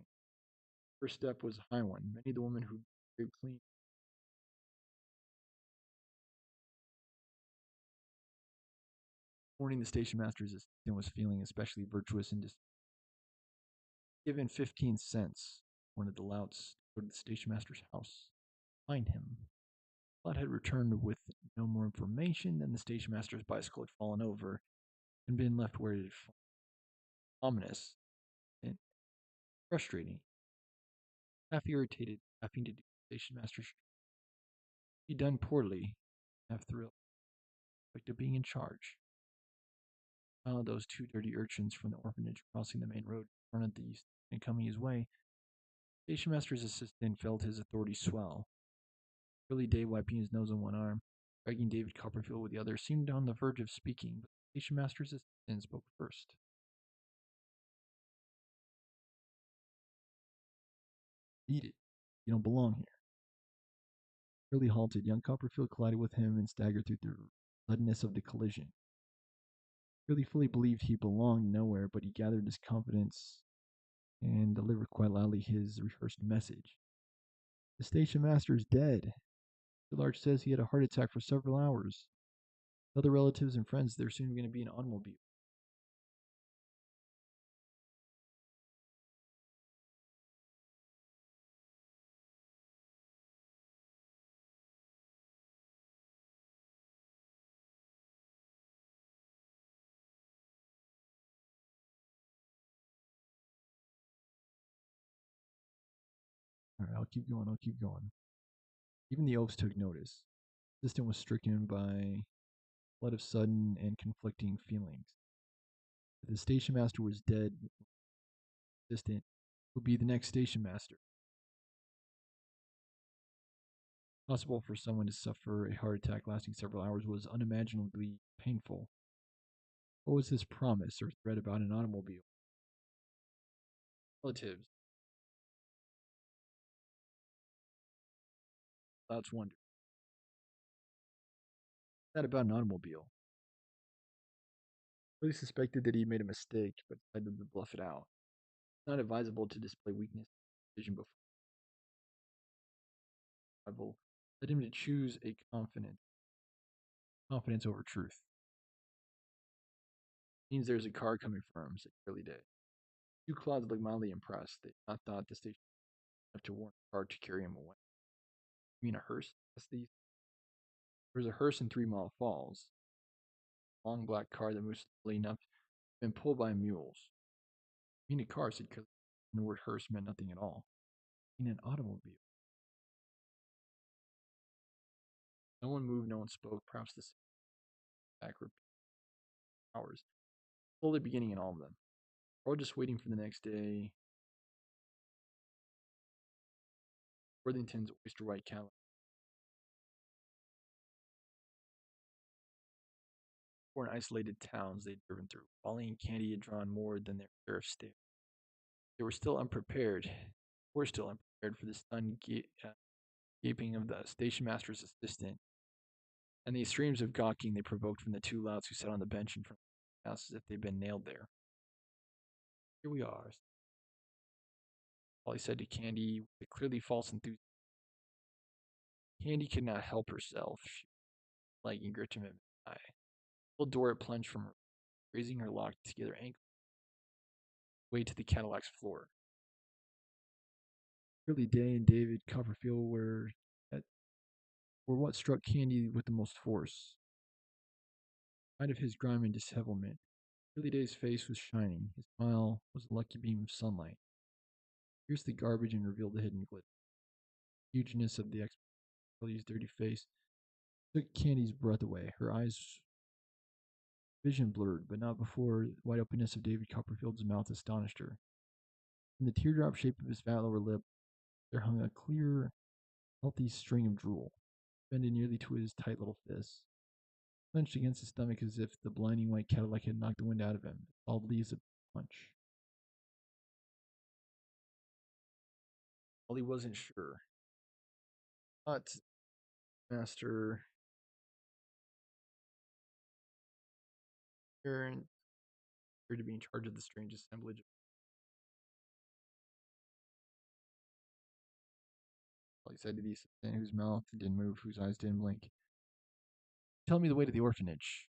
S3: First step was a high one. Many of the women who very clean. Morning, the station master's assistant was feeling especially virtuous and given 15 cents. One of the louts to go to the station master's house. Find him. Lot had returned with no more information than the station master's bicycle had fallen over and been left where it had fallen. Ominous and frustrating. Half irritated, having to do the station master's. He'd done poorly, half thrilled, like to being in charge. Those two dirty urchins from the orphanage crossing the main road in front of the east and coming his way. Station master's assistant felt his authority swell. Curly Day, wiping his nose on one arm, dragging David Copperfield with the other, seemed on the verge of speaking, but the station master's assistant spoke first. Beat it. You don't belong here. Curly halted. Young Copperfield collided with him and staggered through the suddenness of the collision. Curly fully believed he belonged nowhere, but he gathered his confidence and delivered quite loudly his rehearsed message. The station master is dead. The Large says he had a heart attack for several hours. Other relatives and friends, there's soon going to be an automobile. All right, I'll keep going. I'll keep going. Even the oafs took notice. The assistant was stricken by a flood of sudden and conflicting feelings. If the station master was dead, assistant would be the next station master. Possible for someone to suffer a heart attack lasting several hours was unimaginably painful. What was this promise or threat about an automobile? Relatives. Thoughts wonder. That about an automobile. Really suspected that he made a mistake, but decided to bluff it out. It's not advisable to display weakness in decision before rival. Led him to choose a confidence over truth. Means there's a car coming for him, said Curly Day. Two clouds looked mildly impressed. They had not thought the station enough to warn a car to carry him away. You mean a hearse? Asked the There was a hearse in 3 Mile Falls. A long black car that moved slowly enough and pulled by mules. You mean a car, said Curly. And the word hearse meant nothing at all. You mean an automobile. No one moved, no one spoke. Perhaps the back repeated hours. Slowly beginning in all of them. All just waiting for the next day. Worthington's oyster white Cadillac. Four isolated towns they'd driven through. Wally and Candy had drawn more than their share of stare. They were still unprepared. Were still unprepared for the stunned gaping of the station master's assistant and the streams of gawking they provoked from the two louts who sat on the bench in front of the house as if they'd been nailed there. Here we are, Wally said to Candy with a clearly false enthusiasm. Candy could not help herself. She was like gripped him in the eye. Little Dora plunged from her, raising her locked together ankles way to the Cadillac's floor. Curly Day and David Copperfield were what struck Candy with the most force. In spite of his grime and dishevelment, Curly Day's face was shining. His smile was a lucky beam of sunlight. Pierced the garbage and revealed the hidden glitter. The hugeness of the Curly's dirty face took Candy's breath away. Her eyes vision blurred, but not before the wide openness of David Copperfield's mouth astonished her. In the teardrop shape of his fat lower lip, there hung a clear, healthy string of drool, bending nearly to his tight little fist. Clenched against his stomach as if the blinding white Cadillac had knocked the wind out of him, solidly as a punch. Well, he wasn't sure. But Master Aaron appeared to be in charge of the strange assemblage. He said to the assistant, whose mouth didn't move, whose eyes didn't blink. Tell me the way to the orphanage.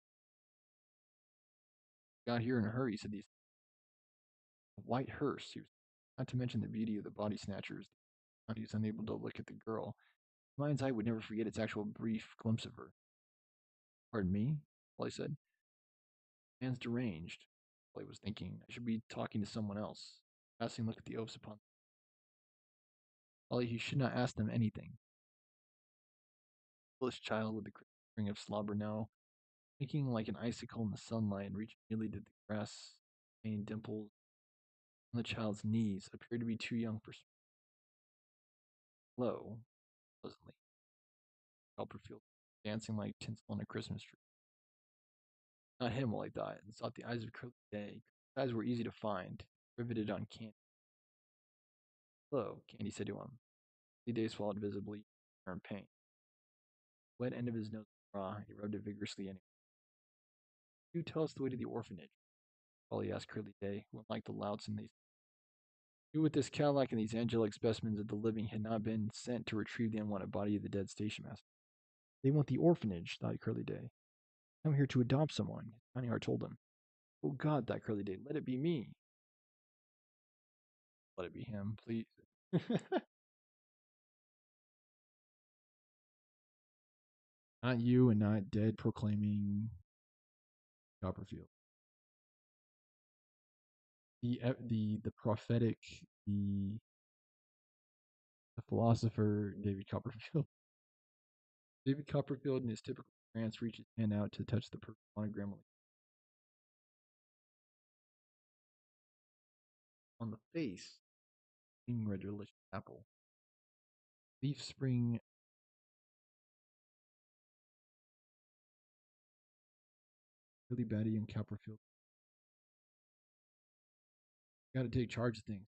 S3: Got here in a hurry, said the assistant. A white hearse, not to mention the beauty of the body snatchers. He was unable to look at the girl. His mind's eye would never forget its actual brief glimpse of her. Pardon me? Polly said. Man's deranged. Polly was thinking. I should be talking to someone else. Passing look at the oafs upon Polly, he should not ask them anything. Foolish child with the ring of slobber now, thinking like an icicle in the sunlight and reaching nearly to the grass, stained dimples on the child's knees, appeared to be too young for slow, pleasantly. Copperfield, dancing like tinsel on a Christmas tree. Not him, Wally thought, and sought the eyes of Curly Day. His eyes were easy to find, riveted on Candy. Hello, Candy said to him. Curly Day swallowed visibly, in pain. The wet end of his nose was raw, and he rubbed it vigorously anyway. You tell us the way to the orphanage, Polly asked Curly Day, who, unlike the louts in these who with this Cadillac and these angelic specimens of the living had not been sent to retrieve the unwanted body of the dead station master. They want the orphanage, thought Curly Day. I'm here to adopt someone, Tiny Heart told him. Oh God, thought Curly Day, let it be me. Let it be him, please. Not you and not dead proclaiming Copperfield. The prophetic, the philosopher David Copperfield. David Copperfield in his typical trance reached his hand out to touch the monogram. On the face, gleaming red delicious apple. Leaf spring really batty and Copperfield. Gotta take charge of things.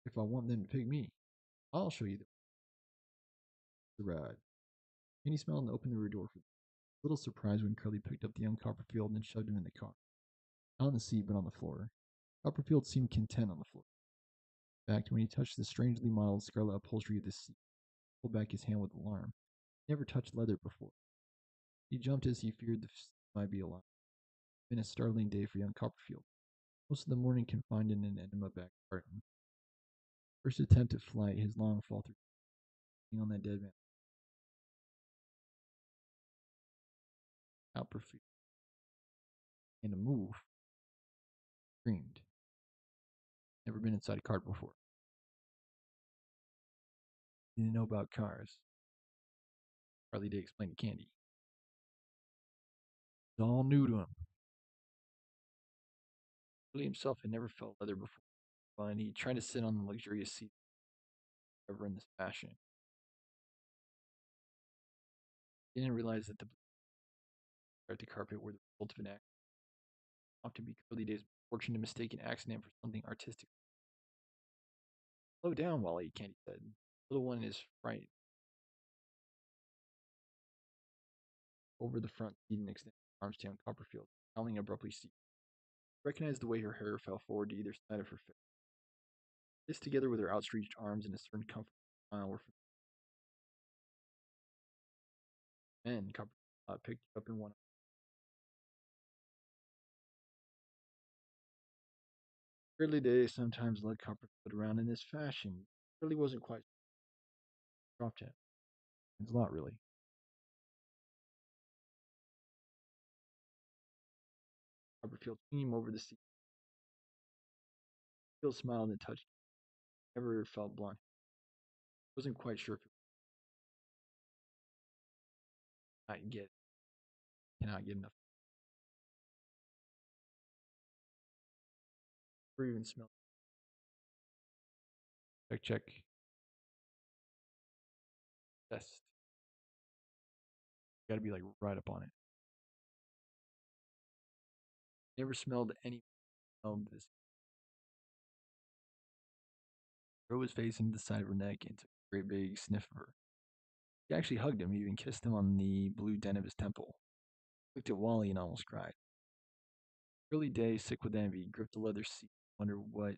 S3: If I want them to pick me, I'll show you the ride. Kenny smiled and opened the rear door for them. A little surprised when Curly picked up the young Copperfield and shoved him in the car. Not on the seat, but on the floor. Copperfield seemed content on the floor. In fact, when he touched the strangely modeled scarlet upholstery of the seat, he pulled back his hand with alarm. He never touched leather before. He jumped as he feared the seat might be alive. It had been a startling day for young Copperfield. Most of the morning confined in an enema back garden. First attempt at flight, his long fall through on that dead man. Copperfield and to move. Screamed. Never been inside a cart before. Didn't know about cars. Charlie Day explained to Candy. It's all new to him. Billy himself had never felt leather before, and he tried to sit on the luxurious seat ever in this fashion. He didn't realize that the at the carpet were the result of an accident. Often be Curly Day's fortune to mistake an accident for something artistic. Slow down, Wally, Candy said. The little one is frightened. Over the front seat and extended arms to young Copperfield, howling abruptly ceased. He recognized the way her hair fell forward to either side of her face. This, together with her outstretched arms and a certain comfort smile, were men. Copperfield picked her up in one. Curly Day sometimes led Copperfield around in this fashion. Curly wasn't quite dropped yet. It's a lot, really. Copperfield swinging him over the seat. Phil smiled and touched him. Never felt blonde. Wasn't quite sure if it might get. Cannot get enough. Or even smell. Check, check. Test. Got to be like right up on it. Never smelled any of this. Throw his face into the side of her neck and took a great big sniff of her. He actually hugged him, even kissed him on the blue dent of his temple. Looked at Wally and almost cried. Curly Day, sick with envy, gripped the leather seat, wondered what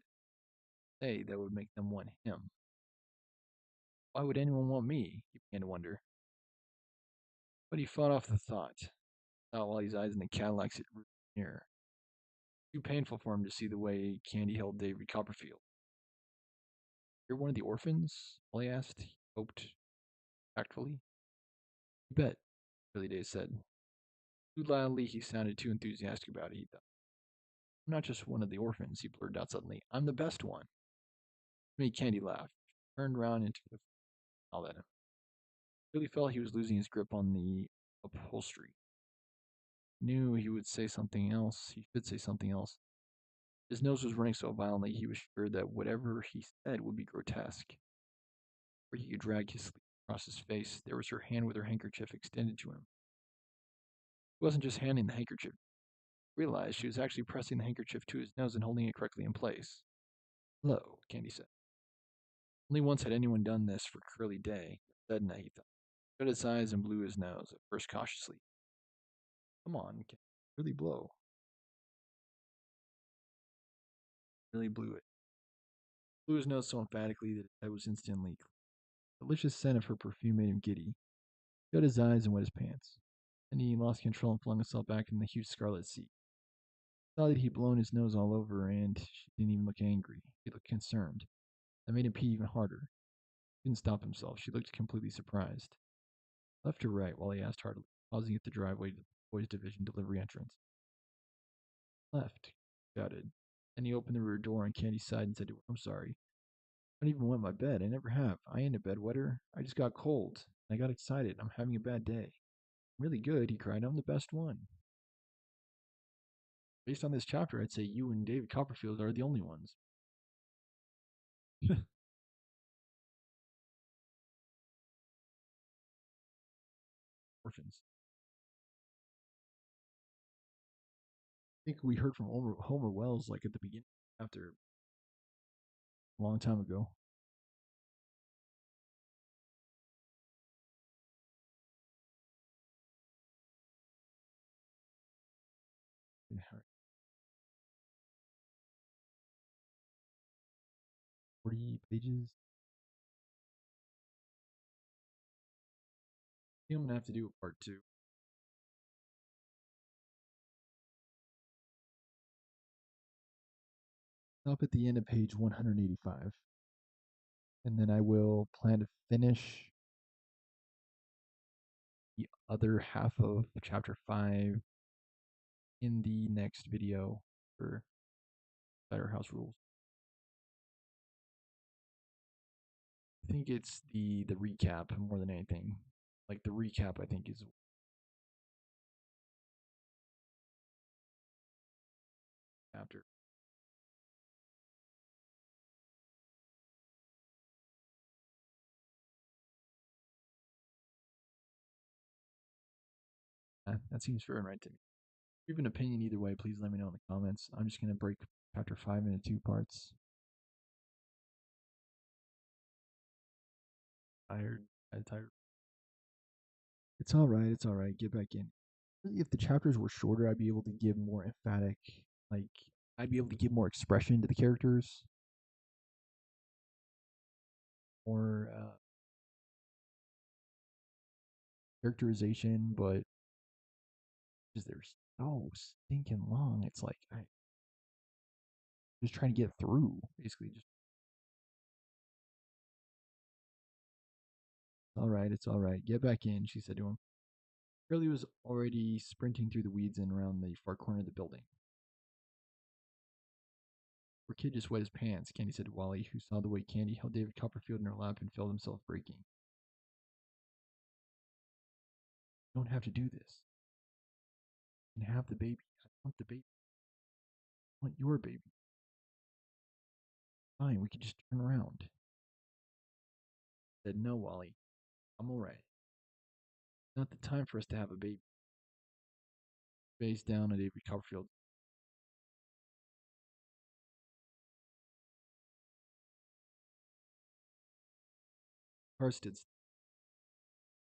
S3: say that would make them want him. Why would anyone want me? He began to wonder. But he fought off the thought. Not while his eyes in the Cadillac's near. Too painful for him to see the way Candy held David Copperfield. You're one of the orphans? Wally asked. He hoped tactfully. You bet, Curly Day said. Too loudly, he sounded too enthusiastic about it, he thought. I'm not just one of the orphans, he blurted out suddenly. I'm the best one. Made Candy laugh. Turned round and took a smile at him. Billy felt he was losing his grip on the upholstery. He knew he would say something else. He should say something else. His nose was running so violently he was sure that whatever he said would be grotesque. Where he could drag his sleeve across his face, there was her hand with her handkerchief extended to him. He wasn't just handing the handkerchief. He realized she was actually pressing the handkerchief to his nose and holding it correctly in place. Hello, Candy said. Only once had anyone done this for Curly Day. Sedna, he thought. Shut his eyes and blew his nose, at first cautiously. Come on, Candy. Really blow. Really blew it. Blew his nose so emphatically that his head was instantly clear. The delicious scent of her perfume made him giddy. He shut his eyes and wet his pants. Then he lost control and flung himself back in the huge scarlet seat. He saw that he'd blown his nose all over, and she didn't even look angry. She looked concerned. That made him pee even harder. He didn't stop himself. She looked completely surprised. Left or right? Wally asked heartily, pausing at the driveway to the boys' division delivery entrance. Left, he shouted. Then he opened the rear door on Candy's side and said to her, I'm sorry. I don't even wet my bed. I never have. I ain't a bedwetter. I just got cold. I got excited. I'm having a bad day. Really good, he cried. I'm the best one. Based on this chapter, I'd say you and David Copperfield are the only ones. Orphans. I think we heard from Homer Wells like at the beginning, after a long time ago. Yeah, 40 pages. I think I'm gonna have to do a part two. Up at the end of page 185. And then I will plan to finish the other half of chapter 5 in the next video for Cider House Rules. I think it's the recap more than anything. Like the recap, I think is after. That seems fair and right to me. If you have an opinion either way, please let me know in the comments. I'm just gonna break chapter 5 into 2 parts. Tired. I'm tired. It's all right. It's all right. Get back in. If the chapters were shorter, I'd be able to give more emphatic, like I'd be able to give more expression to the characters, more characterization. But because they're so stinking long, it's like I just trying to get through. Basically, just all right. It's all right. Get back in, she said to him. Curly was already sprinting through the weeds and around the far corner of the building. Poor kid just wet his pants, Candy said to Wally, who saw the way Candy held David Copperfield in her lap and felt himself breaking. You don't have to do this. You can have the baby. I want the baby. I want your baby. Fine, we can just turn around. I said, no, Wally. I'm all right. Not the time for us to have a baby. Face down on David Copperfield. Car stood.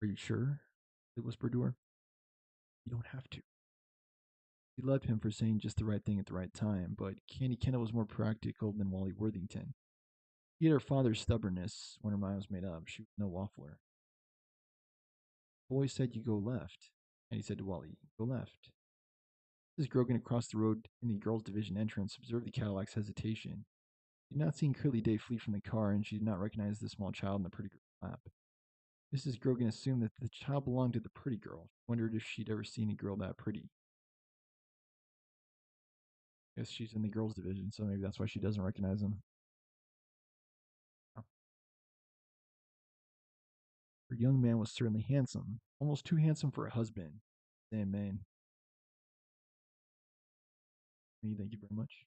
S3: Are you sure? It whispered to her. You don't have to. He loved him for saying just the right thing at the right time, but Candy Kendall was more practical than Wally Worthington. He had her father's stubbornness when her mind was made up. She was no waffler. The boy said you go left, and he said to Wally, go left. Mrs. Grogan across the road in the girls' division entrance observed the Cadillac's hesitation. She had not seen Curly Day flee from the car, and she did not recognize the small child in the pretty girl's lap. Mrs. Grogan assumed that the child belonged to the pretty girl. She wondered if she'd ever seen a girl that pretty. I guess she's in the girls' division, so maybe that's why she doesn't recognize him. Oh. Her young man was certainly handsome, almost too handsome for a husband. Sam Maine. Thank you very much.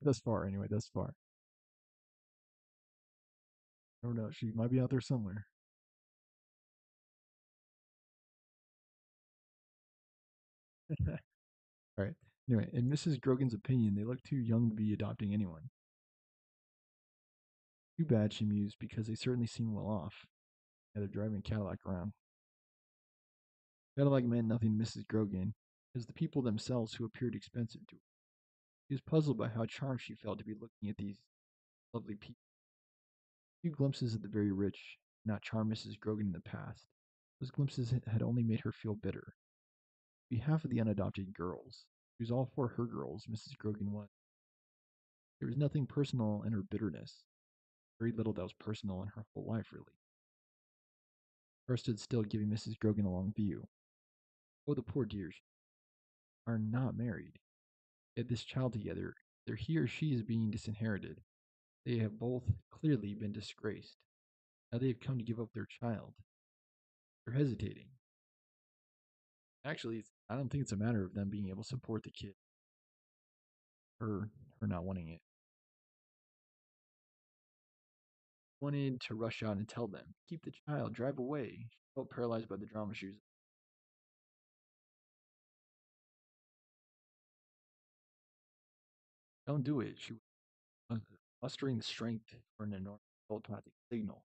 S3: Thus far, anyway, thus far. I don't know. She might be out there somewhere. All right. Anyway, in Mrs. Grogan's opinion, they looked too young to be adopting anyone. Too bad, she mused, because they certainly seemed well off. Yeah, they're driving a Cadillac around. Cadillac meant nothing to Mrs. Grogan. It was the people themselves who appeared expensive to her. She was puzzled by how charmed she felt to be looking at these lovely people. A few glimpses of the very rich had not charmed Mrs. Grogan in the past. Those glimpses had only made her feel bitter. On behalf of the unadopted girls, she was all for her girls, Mrs. Grogan was. There was nothing personal in her bitterness. Very little that was personal in her whole life, really. Her stood still, giving Mrs. Grogan a long view. Oh, the poor dears are not married. They had this child together. Either he or she is being disinherited. They have both clearly been disgraced. Now they have come to give up their child. They're hesitating. Actually, I don't think it's a matter of them being able to support the kid. her her not wanting it. Wanted to rush out and tell them, keep the child, drive away. She felt paralyzed by the drama she was. Don't do it. She was mustering the strength for an enormous telepathic signal.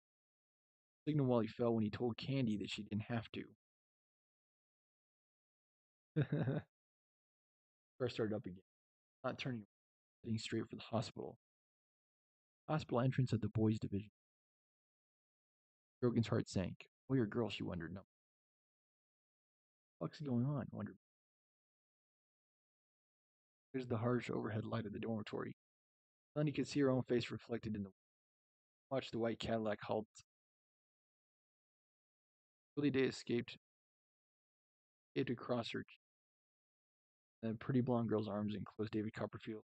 S3: Signal while he fell when he told Candy that she didn't have to. Car started up again, not turning, heading straight for the hospital. Hospital entrance at the boys' division. Grogan's heart sank. Boy or girl, she wondered. No. What's going on? Wondered. There's the harsh overhead light of the dormitory. Melanie could see her own face reflected in the watch the white Cadillac halt. Willie Day escaped across her. The pretty blonde girl's arms enclosed David Copperfield.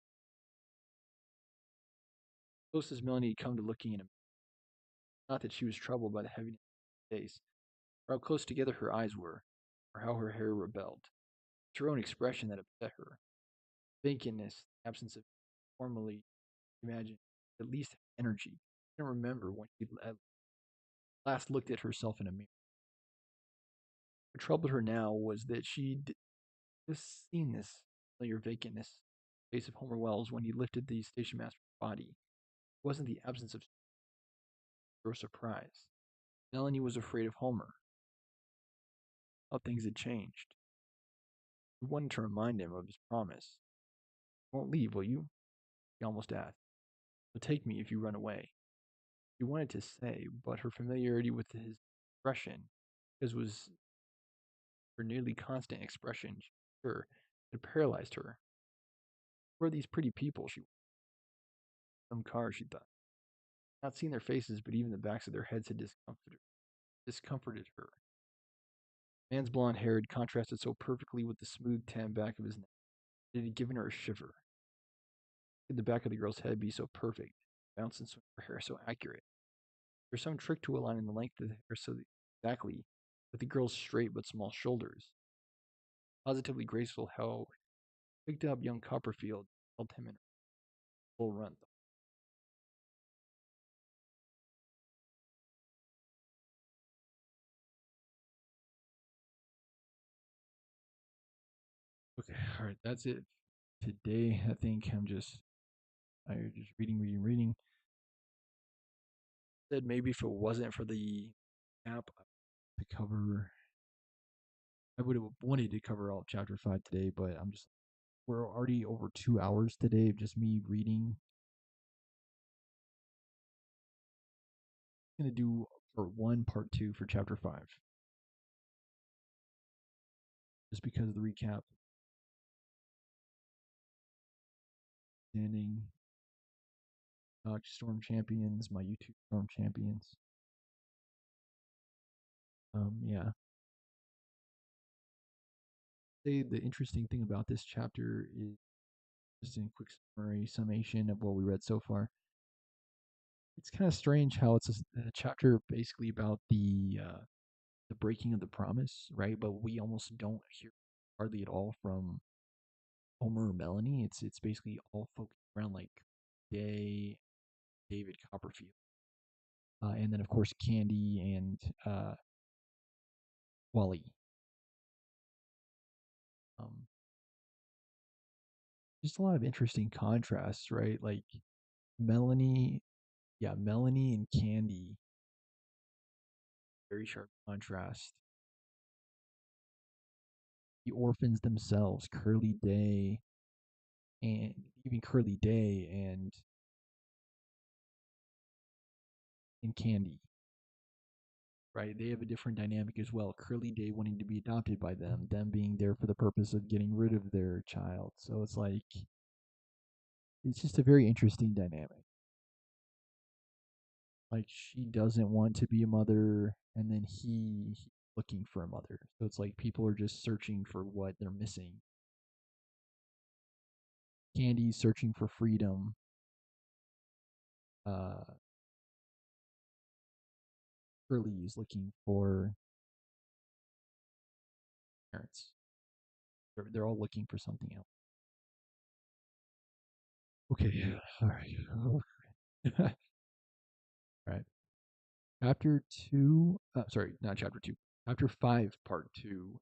S3: Close as Melanie had come to looking at him. Not that she was troubled by the heaviness of his face, or how close together her eyes were, or how her hair rebelled. It's her own expression that upset her. Vacantness, absence of formerly imagined, at least energy. I can't remember when she last looked at herself in a mirror. What troubled her now was that she'd just seen this familiar vacantness in the face of Homer Wells when he lifted the station master's body. It wasn't the absence of or surprise. Melanie was afraid of Homer. How things had changed. He wanted to remind him of his promise. You won't leave, will you? He almost asked. You'll take me if you run away. She wanted to say, but her familiarity with his expression, as was her nearly constant expression, sure, had paralyzed her. Who are these pretty people? She some cars, she thought. Not seen their faces, but even the backs of their heads had discomforted her. Man's blonde hair had contrasted so perfectly with the smooth tan back of his neck. It had given her a shiver. Could the back of the girl's head be so perfect, bounce and swing her hair so accurate? There's some trick to aligning the length of the hair so exactly with the girl's straight but small shoulders. Positively graceful how picked up young Copperfield held him in full run. Okay, all right, that's it. Today, I think I'm just reading. Said maybe if it wasn't for the app to cover, I would have wanted to cover all of chapter 5 today, but we're already over 2 hours today of just me reading. I'm gonna do part 1, part 2 for chapter 5, just because of the recap. Standing Storm Champions, my YouTube Storm Champions. Yeah. Say the interesting thing about this chapter is just in quick summation of what we read so far. It's kind of strange how it's a chapter basically about the breaking of the promise, right? But we almost don't hear hardly at all from Homer or Melanie. It's basically all focused around like Day, David Copperfield, and then of course Candy and Wally. Um, just a lot of interesting contrasts, right? Like Melanie, yeah, Melanie and Candy, very sharp contrast. The orphans themselves, and even Curly Day and Candy, right? They have a different dynamic as well. Curly Day wanting to be adopted by them being there for the purpose of getting rid of their child. So it's like it's just a very interesting dynamic. Like she doesn't want to be a mother, and then he's looking for a mother. So it's like people are just searching for what they're missing. Candy's searching for freedom. Uh, Curly's looking for parents. They're all looking for something else. Okay. All right. All right. Chapter two. Sorry, not chapter two. Chapter five, part two,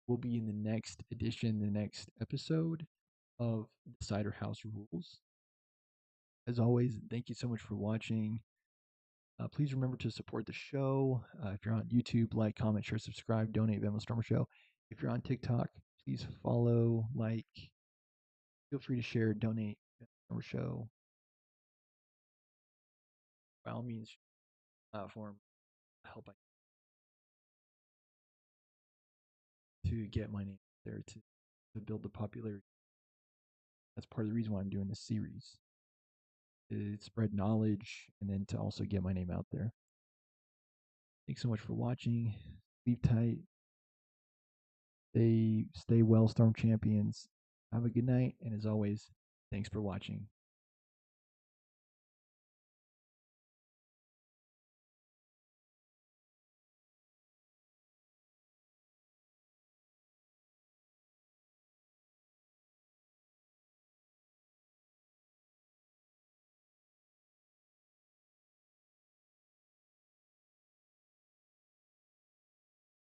S3: will be in the next edition, the next episode of the Cider House Rules. As always, thank you so much for watching. Please remember to support the show. If you're on YouTube, like, comment, share, subscribe, donate, Venmo Stormer Show. If you're on TikTok, please follow, like, feel free to share, donate, Stormer Show. By all means, platform help to get my name there to build the popularity. That's part of the reason why I'm doing this series. To spread knowledge and then to also get my name out there. Thanks so much for watching. Sleep tight. Stay well, Storm Champions. Have a good night, and as always, thanks for watching.